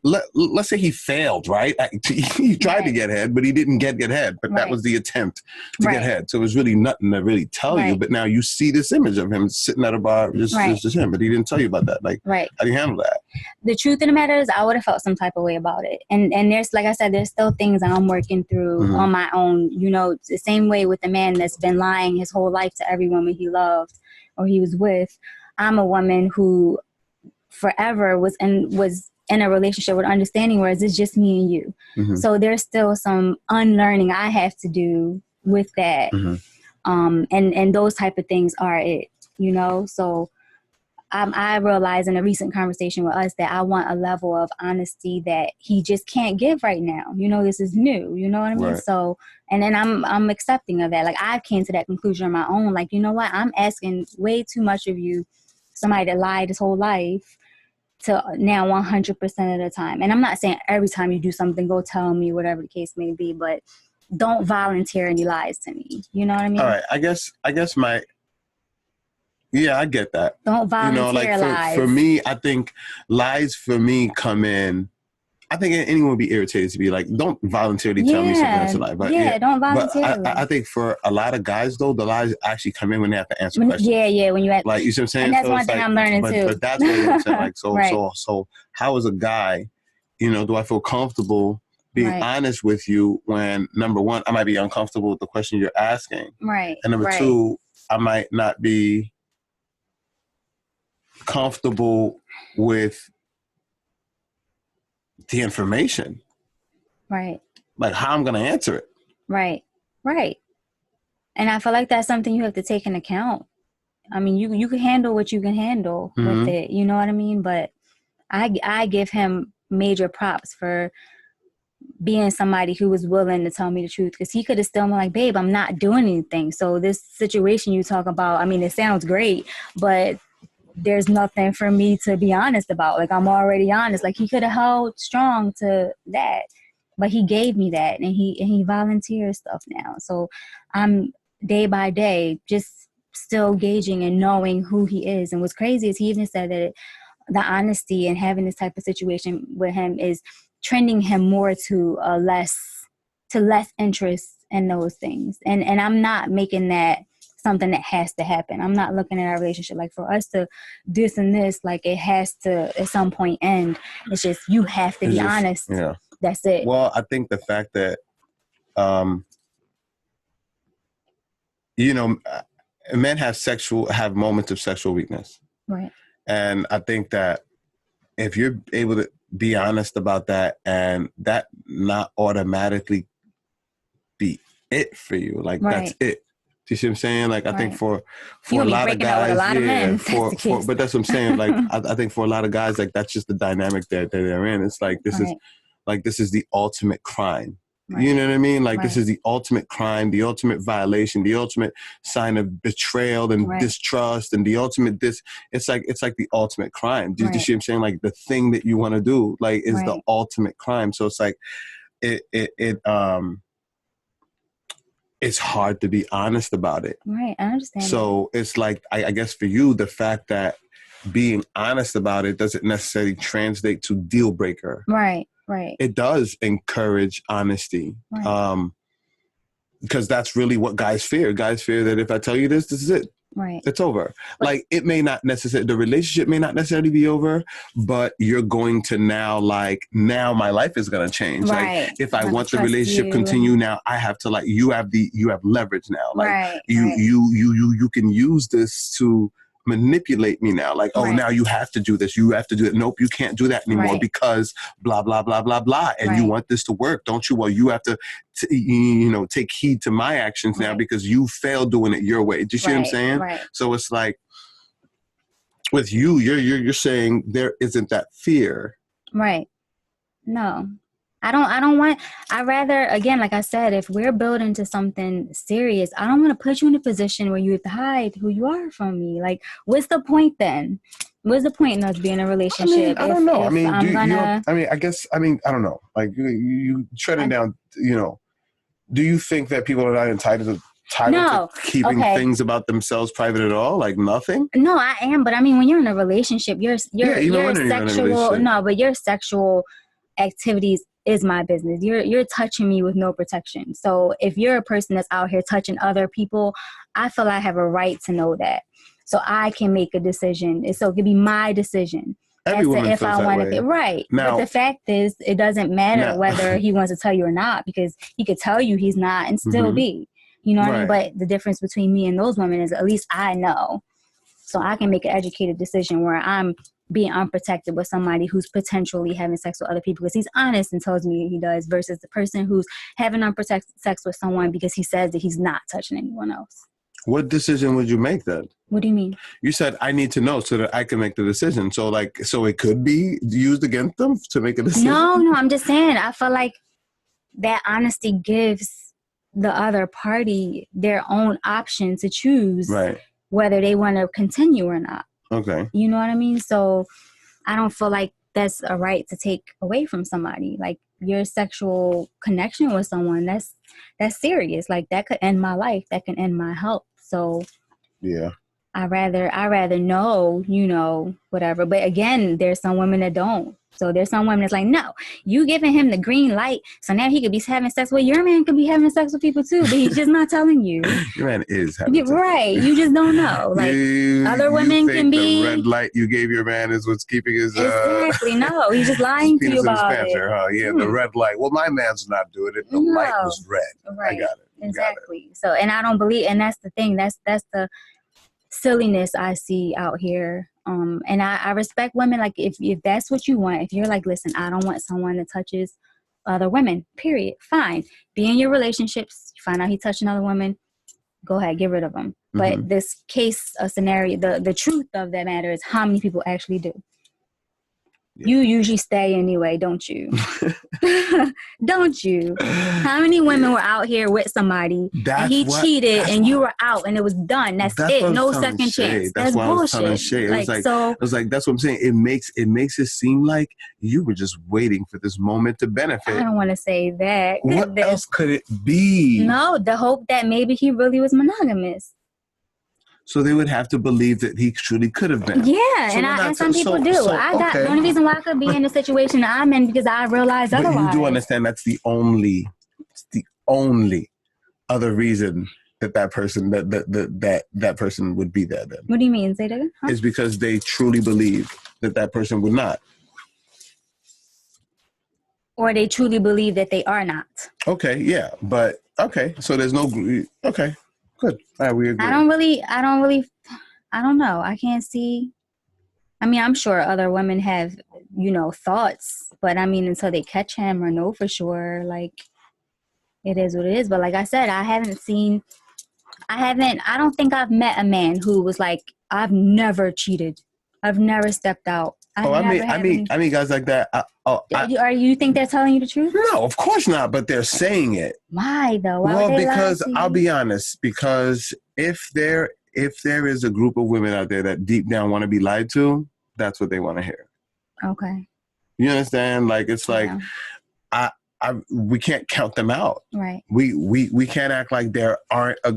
let's say he failed, right? He tried to get head, but he didn't get head. But that was the attempt to get head. So it was really nothing to really tell you. But now you see this image of him sitting at a bar, just him. But he didn't tell you about that. Like, how do you handle that? The truth of the matter is, I would have felt some type of way about it. And there's, like I said, there's still things I'm working through on my own. You know, it's the same way with the man that's been lying his whole life to every woman he loved or he was with. I'm a woman who forever was in a relationship with understanding, whereas it's just me and you. So there's still some unlearning I have to do with that. And those type of things are it, you know? So I realized in a recent conversation with us that I want a level of honesty that he just can't give right now. You know, this is new, you know what I mean? So, and then I'm accepting of that. Like I came to that conclusion on my own. Like, you know what? I'm asking way too much of you, somebody that lied his whole life, to now 100% of the time. And I'm not saying every time you do something, go tell me, whatever the case may be, but don't volunteer any lies to me. You know what I mean? All right. I guess I get that. Don't volunteer lies. For me, I think lies for me come in. I think anyone would be irritated to be like, don't voluntarily tell me something that's a lie. But don't volunteer. But I think for a lot of guys, though, the lies actually come in when they have to answer questions. When you have, like, you see what I'm saying? And that's one thing I'm learning too. But that's what I'm saying. Like, so how as a guy, you know, do I feel comfortable being honest with you when, number one, I might be uncomfortable with the question you're asking. Right. And number two, I might not be comfortable with the information. Right. Like how I'm going to answer it. Right. And I feel like that's something you have to take into account. I mean, you can handle what you can handle with it. You know what I mean? But I give him major props for being somebody who was willing to tell me the truth, because he could have still been like, babe, I'm not doing anything. So this situation you talk about, I mean, it sounds great, but there's nothing for me to be honest about. Like, I'm already honest. Like, he could have held strong to that, but he gave me that, and he volunteers stuff now. So I'm day by day just still gauging and knowing who he is. And what's crazy is he even said that the honesty and having this type of situation with him is trending him more to less interest in those things. And I'm not making that something that has to happen. I'm not looking at our relationship like, for us to this and this, like it has to at some point end. It's just, you have to be honest. Yeah. That's it. Well, I think the fact that, men have moments of sexual weakness. Right. And I think that if you're able to be honest about that, and that not automatically be it for you, like that's it. Do you see what I'm saying? Like, I think for a lot of guys, but that's what I'm saying. Like, I think for a lot of guys, like, that's just the dynamic that they're in. It's like, this is the ultimate crime. Right. You know what I mean? Like, this is the ultimate crime, the ultimate violation, the ultimate sign of betrayal and distrust, and the ultimate it's like the ultimate crime. Do you see what I'm saying? Like, the thing that you want to do, like, is the ultimate crime. So it's like, it's hard to be honest about it. Right, I understand. So it's like, I guess for you, the fact that being honest about it doesn't necessarily translate to deal breaker. Right. It does encourage honesty. Because that's really what guys fear. Guys fear that if I tell you this is it. Right. It's over. Like, it may not necessarily, the relationship may not necessarily be over, but you're going to now my life is going to change. Right. Like, if I want the relationship continue now, I have to, like, you have leverage now. Like, you can use this to manipulate me now. Like, now you have to do this. You have to do it. Nope, you can't do that anymore because blah, blah, blah, blah, blah. And you want this to work, don't you? Well, you have to, take heed to my actions now because you failed doing it your way. Do you see what I'm saying? Right. So it's like, with you, you're saying there isn't that fear. Right. No. I'd rather, again, like I said, if we're building to something serious, I don't want to put you in a position where you have to hide who you are from me. Like, what's the point then? What's the point in us being in a relationship? I don't know. I don't know. Like, you shut it down, do you think that people are not entitled to keeping things about themselves private at all? Like, nothing? No, I am. But I mean, when you're in a relationship, your sexual activities is my business. You're touching me with no protection. So if you're a person that's out here touching other people, I feel I have a right to know that. So I can make a decision. So it could be my decision. Every woman feels that way. Right. Now, but the fact is, it doesn't matter whether he wants to tell you or not, because he could tell you he's not and still be. You know what I mean? But the difference between me and those women is, at least I know. So I can make an educated decision where I'm being unprotected with somebody who's potentially having sex with other people because he's honest and tells me he does, versus the person who's having unprotected sex with someone because he says that he's not touching anyone else. What decision would you make then? What do you mean? You said, I need to know so that I can make the decision. So it could be used against them to make a decision? No, I'm just saying, I feel like that honesty gives the other party their own option to choose whether they want to continue or not. Okay. You know what I mean? So I don't feel like that's a right to take away from somebody. Like, your sexual connection with someone, that's serious. Like, that could end my life. That can end my health. So yeah, I rather know, whatever. But again, there's some women that don't. So there's some women that's like, no, you giving him the green light, so now he could be having sex with your man, could be having sex with people too, but he's just not telling you. Your man is having sex. Right. You just don't know. Like, other women can be. The red light you gave your man is what's keeping his exactly. No, he's just lying to you about it. Yeah, the red light. Well, my man's not doing it. The light was red. Right. I got it. Exactly. So, and I don't believe, and that's the thing. That's the silliness I see out here. And I respect women. Like, if that's what you want, if you're like, listen, I don't want someone that touches other women, period. Fine. Be in your relationships. You find out he touched another woman, go ahead, get rid of him. Mm-hmm. But this case, a scenario, the truth of that matter is how many people actually do. You usually stay anyway, don't you? Don't you? How many women were out here with somebody and he cheated and you were out and it was done? That's it. No second chance. That's bullshit. It was like that's what I'm saying. It makes it seem like you were just waiting for this moment to benefit. I don't want to say that. What else could it be? No, the hope that maybe he really was monogamous. So they would have to believe that he truly could have been. Yeah, so and some people do. The only reason why I could be in the situation I'm in because I realized otherwise. But you do understand that's the only other reason that person that person would be there then. What do you mean? Say that again? It's because they truly believe that person would not. Or they truly believe that they are not. Okay, yeah. But okay. So there's no okay. Good. All right, we agree. I don't know. I can't see. I mean, I'm sure other women have, thoughts, but I mean, until they catch him or know for sure, like, it is what it is. But like I said, I don't think I've met a man who was like, I've never cheated. I've never stepped out. I mean, guys like that. You think they're telling you the truth? No, of course not. But they're saying it. Why though? Well, because I'll be honest. Because if there is a group of women out there that deep down want to be lied to, that's what they want to hear. Okay. You understand? Like it's like, we can't count them out. Right. We can't act like there aren't a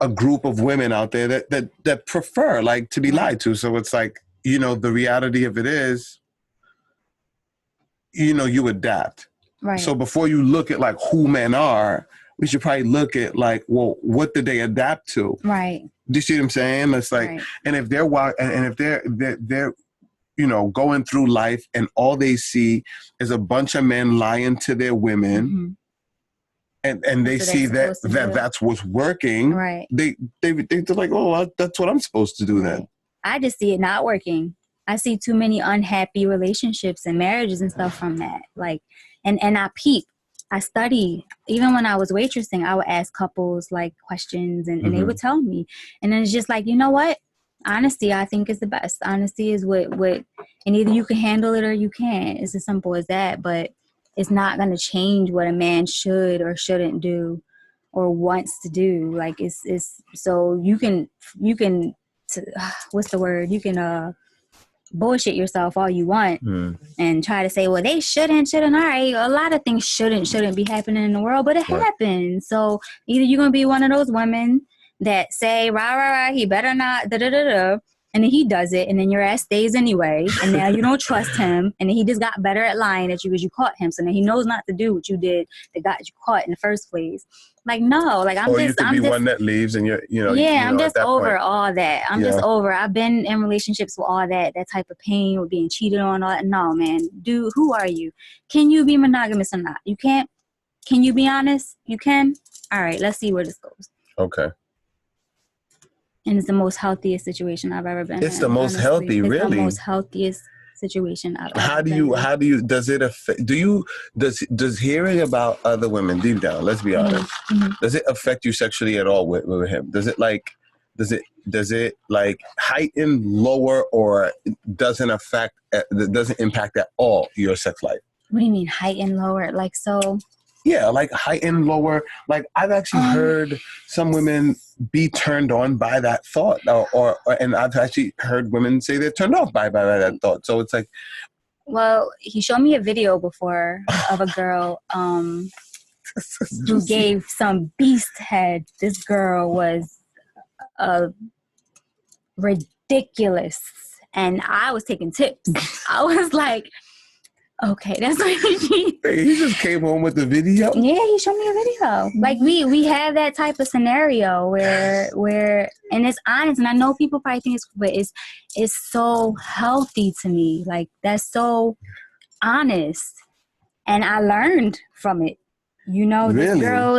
group of women out there that prefer like to be lied to. So it's like, the reality of it is, you adapt. Right. So before you look at like who men are, we should probably look at like, well, what did they adapt to? Right. Do you see what I'm saying? It's like, right. And if they're going through life and all they see is a bunch of men lying to their women, and they see that's what's working, right? They're like, oh, that's what I'm supposed to do then. I just see it not working. I see too many unhappy relationships and marriages and stuff from that. Like, and I peep. I study. Even when I was waitressing, I would ask couples like questions and they would tell me. And then it's just like, you know what? Honesty, I think, is the best. Honesty is what and either you can handle it or you can't. It's as simple as that. But it's not going to change what a man should or shouldn't do or wants to do. Like it's so you can what's the word? You can bullshit yourself all you want and try to say, well, they shouldn't. All right. A lot of things shouldn't be happening in the world, but it happens. So either you're going to be one of those women that say, rah, he better not, da-da-da-da, and then he does it, and then your ass stays anyway, and now you don't trust him, and then he just got better at lying at you because you caught him, so now he knows not to do what you did that got you caught in the first place. Like, no, like I'm one that leaves and I'm just over all that. I'm just over. I've been in relationships with all that type of pain, with being cheated on, all that. No, man, dude, who are you? Can you be monogamous or not? You can't. Can you be honest? You can? All right, let's see where this goes. Okay. And it's the most healthiest situation I've ever been in. It's the most healthy, really. It's the most healthiest situation I've ever been in. Does it affect, does hearing about other women deep down, let's be honest, does it affect you sexually at all with him? Does it heighten, lower, or doesn't impact at all your sex life? What do you mean heighten, lower? Like, so... Yeah, like heighten, lower. Like I've actually heard some women be turned on by that thought, and I've actually heard women say they're turned off by that thought. So it's like, well, he showed me a video before of a girl who gave some beast head. This girl was ridiculous, and I was taking tips. I was like, okay, that's what he just came home with the video? Yeah, he showed me a video. Like, we have that type of scenario where and it's honest, and I know people probably think it's so healthy to me. Like, that's so honest. And I learned from it. Really? This girl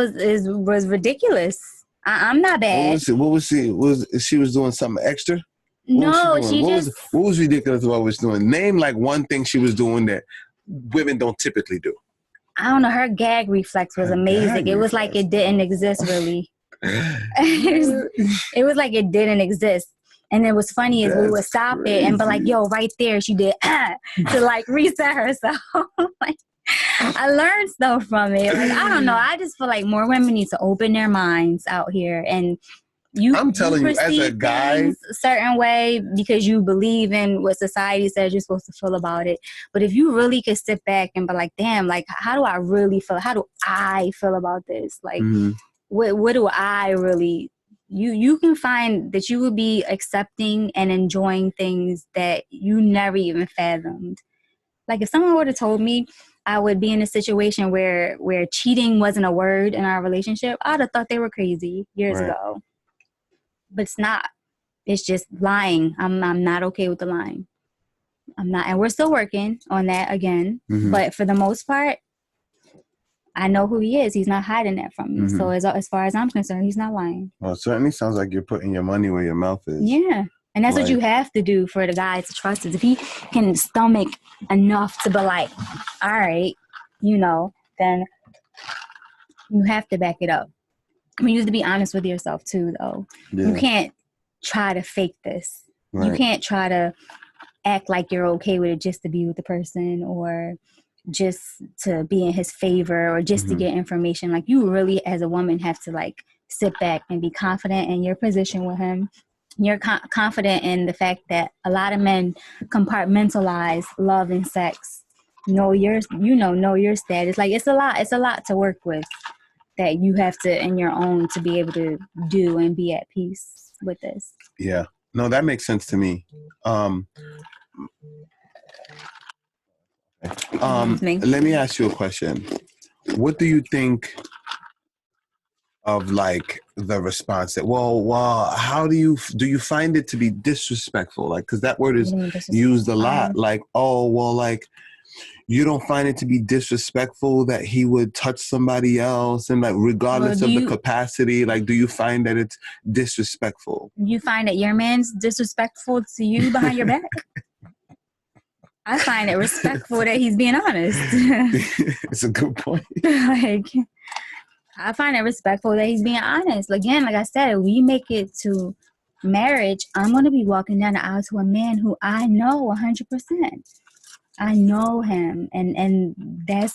was ridiculous. I'm not bad. What was she was doing something extra? No, what was ridiculous about what she was doing? Name like one thing she was doing that women don't typically do. I don't know. Her gag reflex was amazing. It was like it didn't exist, really. It was like it didn't exist. And then what's funny is we would stop it and be like, yo, right there, she did to like reset herself. Like, I learned stuff from it. Like, I don't know. I just feel like more women need to open their minds out here. And I'm telling you, as a guy, a certain way because you believe in what society says you're supposed to feel about it. But if you really could sit back and be like, damn, like, how do I really feel? How do I feel about this? Like, what do I really... You can find that you will be accepting and enjoying things that you never even fathomed. Like, if someone would have told me I would be in a situation where cheating wasn't a word in our relationship, I'd have thought they were crazy years ago. But it's not. It's just lying. I'm not okay with the lying. I'm not. And we're still working on that again. But for the most part, I know who he is. He's not hiding that from me. So as far as I'm concerned, he's not lying. Well, it certainly sounds like you're putting your money where your mouth is. Yeah. And that's like, what you have to do for the guy to trust us. If he can stomach enough to be like, all right, you know, then you have to back it up. I mean, you have to be honest with yourself too, though. Yeah. You can't try to fake this. Right. You can't try to act like you're okay with it just to be with the person or just to be in his favor or just to get information. Like, you really, as a woman, have to like sit back and be confident in your position with him. You're confident in the fact that a lot of men compartmentalize love and sex. Know your status. Like, it's a lot to work with that you have to in your own to be able to do and be at peace with this. Yeah. No, that makes sense to me. Let me ask you a question. What do you think of like the response that, well, how do you find it to be disrespectful? Like, because that word is used a lot. Like, oh, well, like, you don't find it to be disrespectful that he would touch somebody else and like regardless of the capacity, like, do you find that it's disrespectful? You find that your man's disrespectful to you behind your back? I find it respectful that he's being honest. It's a good point. Like, I find it respectful that he's being honest. Again, like I said, if we make it to marriage, I'm going to be walking down the aisle to a man who I know 100%. I know him. And that's,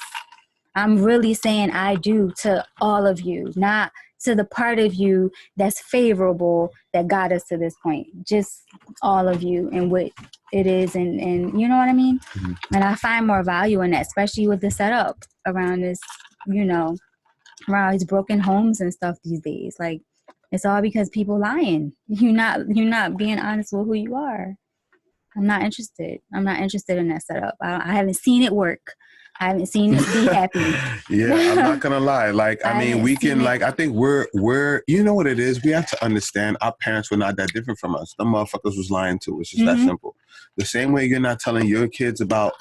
I'm really saying I do to all of you, not to the part of you that's favorable that got us to this point. Just all of you and what it is. And you know what I mean? And I find more value in that, especially with the setup around this, you know, around these broken homes and stuff these days. Like, it's all because people lying. You're not being honest with who you are. I'm not interested in that setup. I haven't seen it work. I haven't seen it be happy. Yeah, I'm not gonna lie. Like, I mean, we can like, I think we're, you know what it is? We have to understand our parents were not that different from us. Them motherfuckers was lying too. It's just that simple. The same way you're not telling your kids about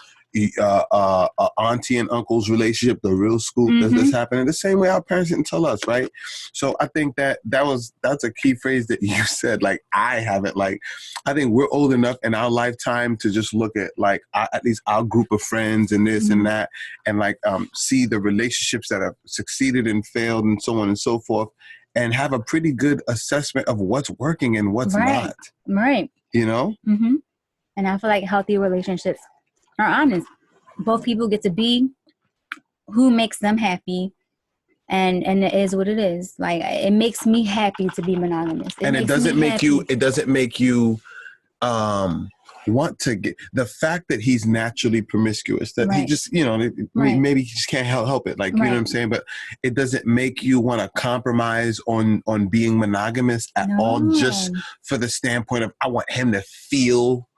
auntie and uncle's relationship, the real scoop that's happening, the same way our parents didn't tell us, right? So I think that's a key phrase that you said. Like, I haven't, like, I think we're old enough in our lifetime to just look at like at least our group of friends and this and that, and like see the relationships that have succeeded and failed and so on and so forth, and have a pretty good assessment of what's working and what's not. Right. You know? And I feel like healthy relationships are honest. Both people get to be who makes them happy, and it is what it is. Like, it makes me happy to be monogamous. It doesn't make you want to get the fact that he's naturally promiscuous, that he just, you know, maybe he just can't help it. Like, you know what I'm saying? But it doesn't make you want to compromise on being monogamous at all, just for the standpoint of, I want him to feel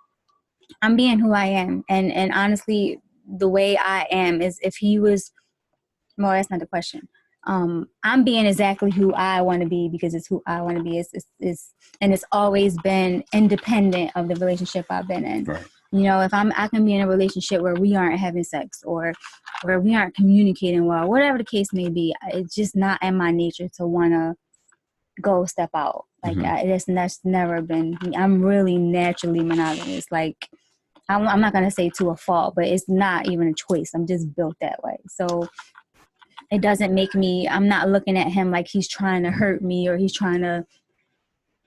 I'm being who I am. And honestly, the way I am is, if he was, well, that's not the question. I'm being exactly who I want to be because it's who I want to be. And it's always been independent of the relationship I've been in. Right. You know, if I can be in a relationship where we aren't having sex or where we aren't communicating well, whatever the case may be, it's just not in my nature to want to go step out. Like, that's never been me. I'm really naturally monogamous. Like, I'm not going to say to a fault, but it's not even a choice. I'm just built that way. So it doesn't make me, I'm not looking at him like he's trying to hurt me or he's trying to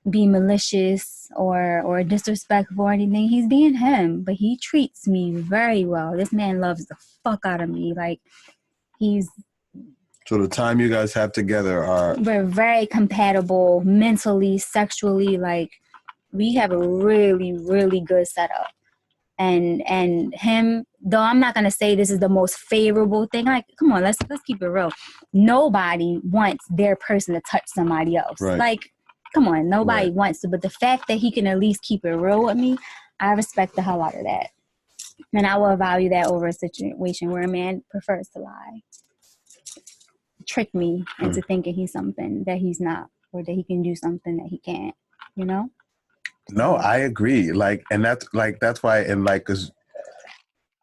be malicious or disrespectful or anything. He's being him, but he treats me very well. This man loves the fuck out of me. Like, so the time you guys have together we're very compatible mentally, sexually. Like, we have a really, really good setup. And him, though I'm not gonna say this is the most favorable thing. Like, come on, let's keep it real. Nobody wants their person to touch somebody else. Right. Like, come on, nobody wants to. But the fact that he can at least keep it real with me, I respect the hell out of that. And I will value that over a situation where a man prefers to lie, trick me into thinking he's something that he's not, or that he can do something that he can't. You know? No, I agree. Like, and that's why, and like, cause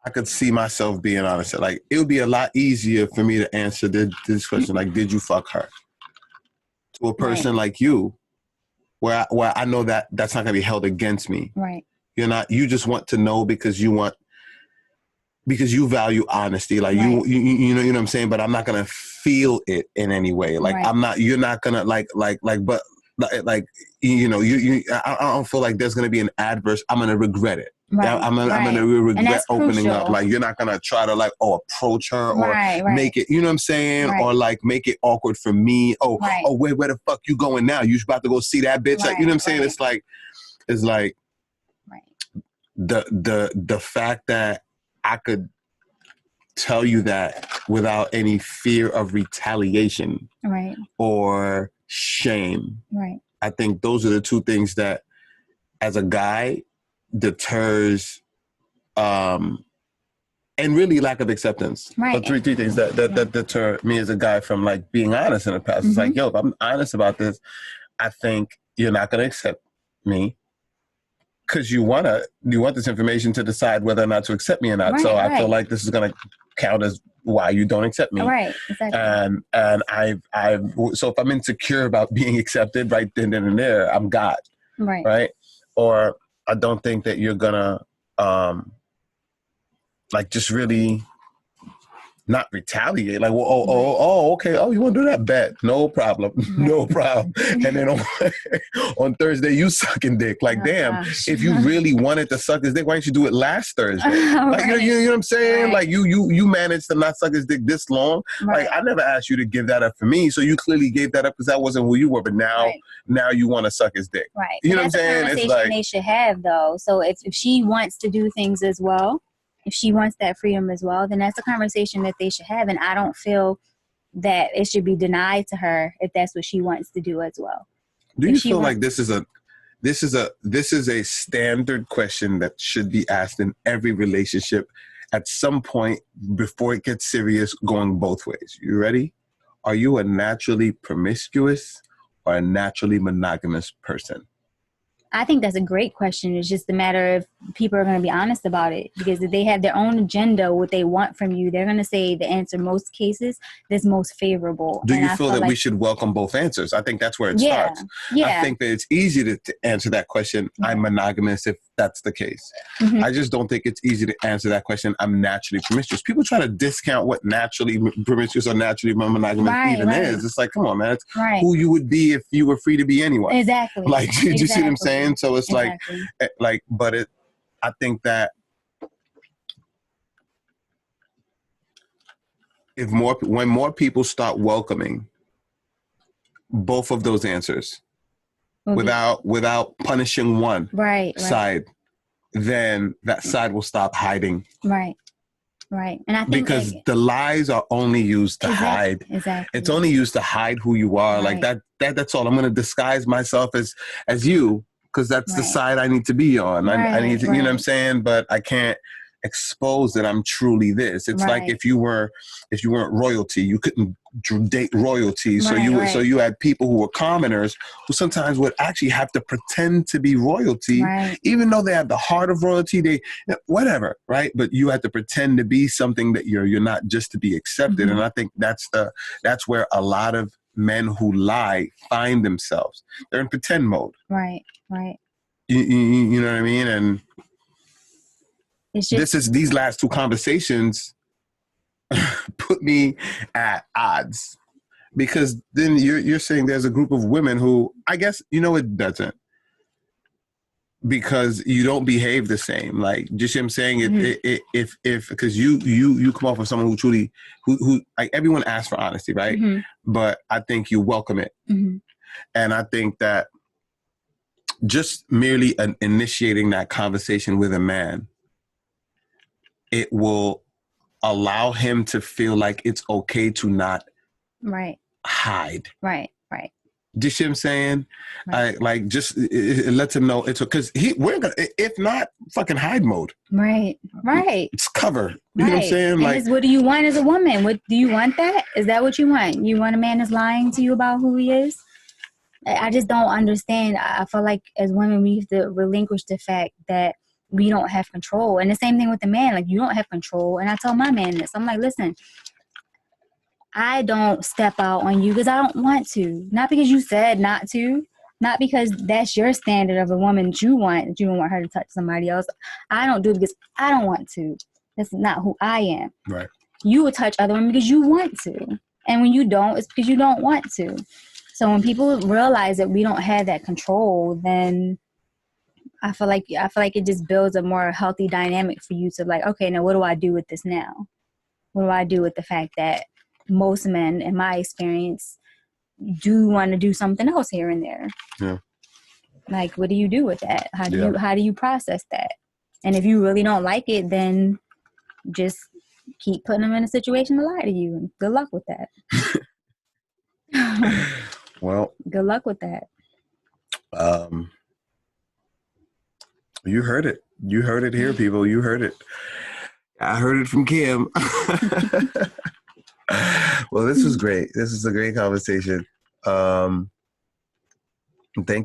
I could see myself being honest. Like, it would be a lot easier for me to answer this question. Like, did you fuck her? To a person like you, where I know that that's not gonna be held against me. Right. You just want to know because you value honesty. Like, you know what I'm saying? But I'm not gonna feel it in any way. Like, you're not gonna but I don't feel like there's gonna be an adverse. I'm gonna regret it. Right. I'm gonna regret opening up. Like, you're not gonna try to approach her or make it. You know what I'm saying? Right. Or like make it awkward for me. Oh, where the fuck you going now? You about to go see that bitch? Like, you know what I'm saying? It's like the fact that I could tell you that without any fear of retaliation or shame. Right. I think those are the two things that, as a guy, deters and really lack of acceptance. Right. Three things that deter me as a guy from like being honest in the past. It's like, yo, if I'm honest about this, I think you're not gonna accept me. Because you want this information to decide whether or not to accept me or not. So I feel like this is going to count as why you don't accept me. Right, exactly. And so if I'm insecure about being accepted right then and there, I'm God. Right. Or I don't think that you're going to just really not retaliate. Like, well, okay. Oh, you want to do that? Bet. No problem. No problem. And then on Thursday, you sucking dick. Like, damn, if you really wanted to suck his dick, why didn't you do it last Thursday? Like, you know what I'm saying? Like, you managed to not suck his dick this long. Like, I never asked you to give that up for me. So you clearly gave that up because that wasn't who you were. But now you want to suck his dick. Right. You know what I'm saying? That's a conversation they should have, though. So if she wants to do things as well, if she wants that freedom as well, then that's a conversation that they should have. And I don't feel that it should be denied to her if that's what she wants to do as well. Do you feel like this is a standard question that should be asked in every relationship at some point before it gets serious, going both ways? You ready? Are you a naturally promiscuous or a naturally monogamous person? I think that's a great question. It's just a matter of people are going to be honest about it, because if they have their own agenda, what they want from you, they're going to say the answer in most cases that's most favorable. Do you feel that we should welcome both answers? I think that's where it starts. Yeah. I think that it's easy to answer that question, I'm monogamous, if that's the case. I just don't think it's easy to answer that question, I'm naturally promiscuous. People try to discount what naturally promiscuous or naturally monogamous is. It's like, come on, man. It's who you would be if you were free to be anyone. Exactly. Like, do you see what I'm saying? So it's I think that when more people start welcoming both of those answers without punishing one side, then that side will stop hiding. Right. And I think because the lies are only used to hide. Exactly. It's only used to hide who you are. Like that's all. I'm going to disguise myself as you, because that's the side I need to be on. I need to, you know what I'm saying? But I can't expose that I'm truly this. It's like if you weren't royalty, you couldn't date royalty. So you had people who were commoners who sometimes would actually have to pretend to be royalty, even though they have the heart of royalty. Whatever, right? But you had to pretend to be something that you're not, just to be accepted. And I think that's where a lot of men who lie find themselves. They're in pretend mode. Right. You know what I mean? And it's just, these last two conversations put me at odds Because then you're saying there's a group of women who, I guess, it doesn't. Because you don't behave the same. Like, just I'm saying, if because you come off with someone who truly, who like, everyone asks for honesty, right? But I think you welcome it. And I think that just merely initiating that conversation with a man, it will allow him to feel like it's okay to not hide. Right. Do you see what I'm saying? Right. It lets him know it's because we're gonna, if not, fucking hide mode. Right. It's cover. You know what I'm saying? Like, what do you want as a woman? What do you want? That is that what you want? You want a man that's lying to you about who he is? I just don't understand. I feel like as women, we have to relinquish the fact that we don't have control. And the same thing with the man. Like, you don't have control. And I tell my man this. I'm like, listen, I don't step out on you because I don't want to. Not because you said not to. Not because that's your standard of a woman that you want her to touch somebody else. I don't do it because I don't want to. That's not who I am. Right. You will touch other women because you want to. And when you don't, it's because you don't want to. So when people realize that we don't have that control, then I feel like it just builds a more healthy dynamic for you to like, okay, now what do I do with this now? What do I do with the fact that most men, in my experience, do want to do something else here and there? Yeah. Like, what do you do with that? How do you process that? And if you really don't like it, then just keep putting them in a situation to lie to you. And good luck with that. Well, good luck with that. You heard it. You heard it here, people. You heard it. I heard it from Kym. Well, this was great. This is a great conversation. Thank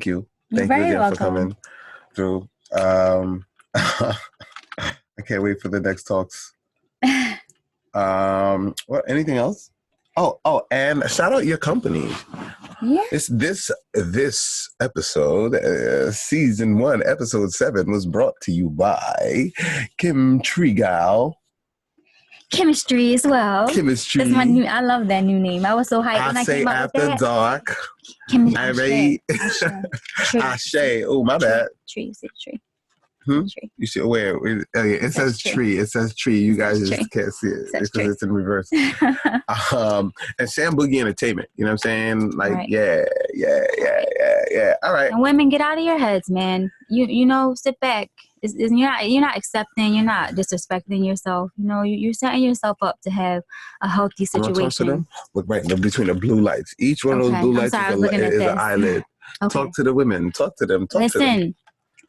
you. Thank you again for coming through. I can't wait for the next talks. What? Anything else? Oh, and shout out your company. Yeah. It's this episode, season 1, episode 7, was brought to you by Kym Trigal. Chemistry as well. Chemistry. That's my new. I love that new name. I was so hyped when I came up with that. After dark. Chemistry. Ashe. Oh, my bad. Tree. Tree. You see where? It says tree. It says tree. You guys just can't see it because it's in reverse. And Sam Boogie Entertainment. You know what I'm saying? Like, right. Yeah. All right. And women, get out of your heads, man. You know, sit back. You're not accepting. You're not disrespecting yourself. You know, you're setting yourself up to have a healthy situation. Look right between the blue lights. Each one of those blue lights is an eyelid. Okay. Talk to the women. Talk to them. Listen.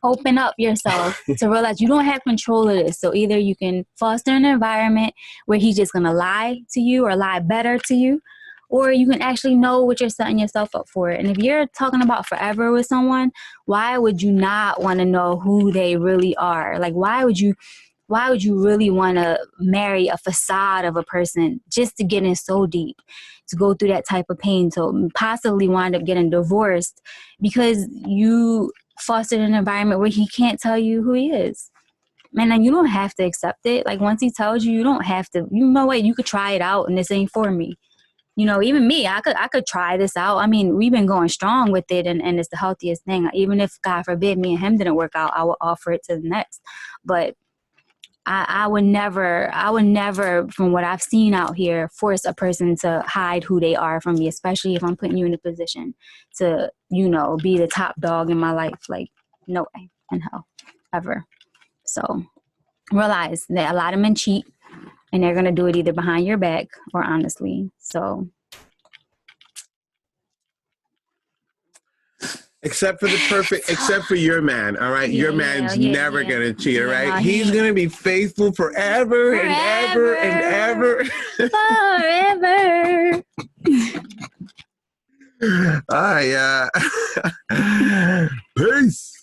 Open up yourself to realize you don't have control of this. So either you can foster an environment where he's just going to lie to you or lie better to you, or you can actually know what you're setting yourself up for. And if you're talking about forever with someone, why would you not want to know who they really are? Like, why would you really want to marry a facade of a person just to get in so deep, to go through that type of pain, to possibly wind up getting divorced because you fostered an environment where he can't tell you who he is? Man, and you don't have to accept it. Like, once he tells you, you don't have to. You know what? You could try it out, and this ain't for me. You know, even me, I could try this out. I mean, we've been going strong with it, and it's the healthiest thing. Even if, God forbid, me and him didn't work out, I would offer it to the next. But I would never, from what I've seen out here, force a person to hide who they are from me, especially if I'm putting you in a position to, you know, be the top dog in my life. Like, no way in hell, ever. So realize that a lot of men cheat, and they're going to do it either behind your back or honestly. So. Except for your man, all right? Your man's never gonna cheat, all right? He's gonna be faithful forever and ever and ever. Forever. All right, peace.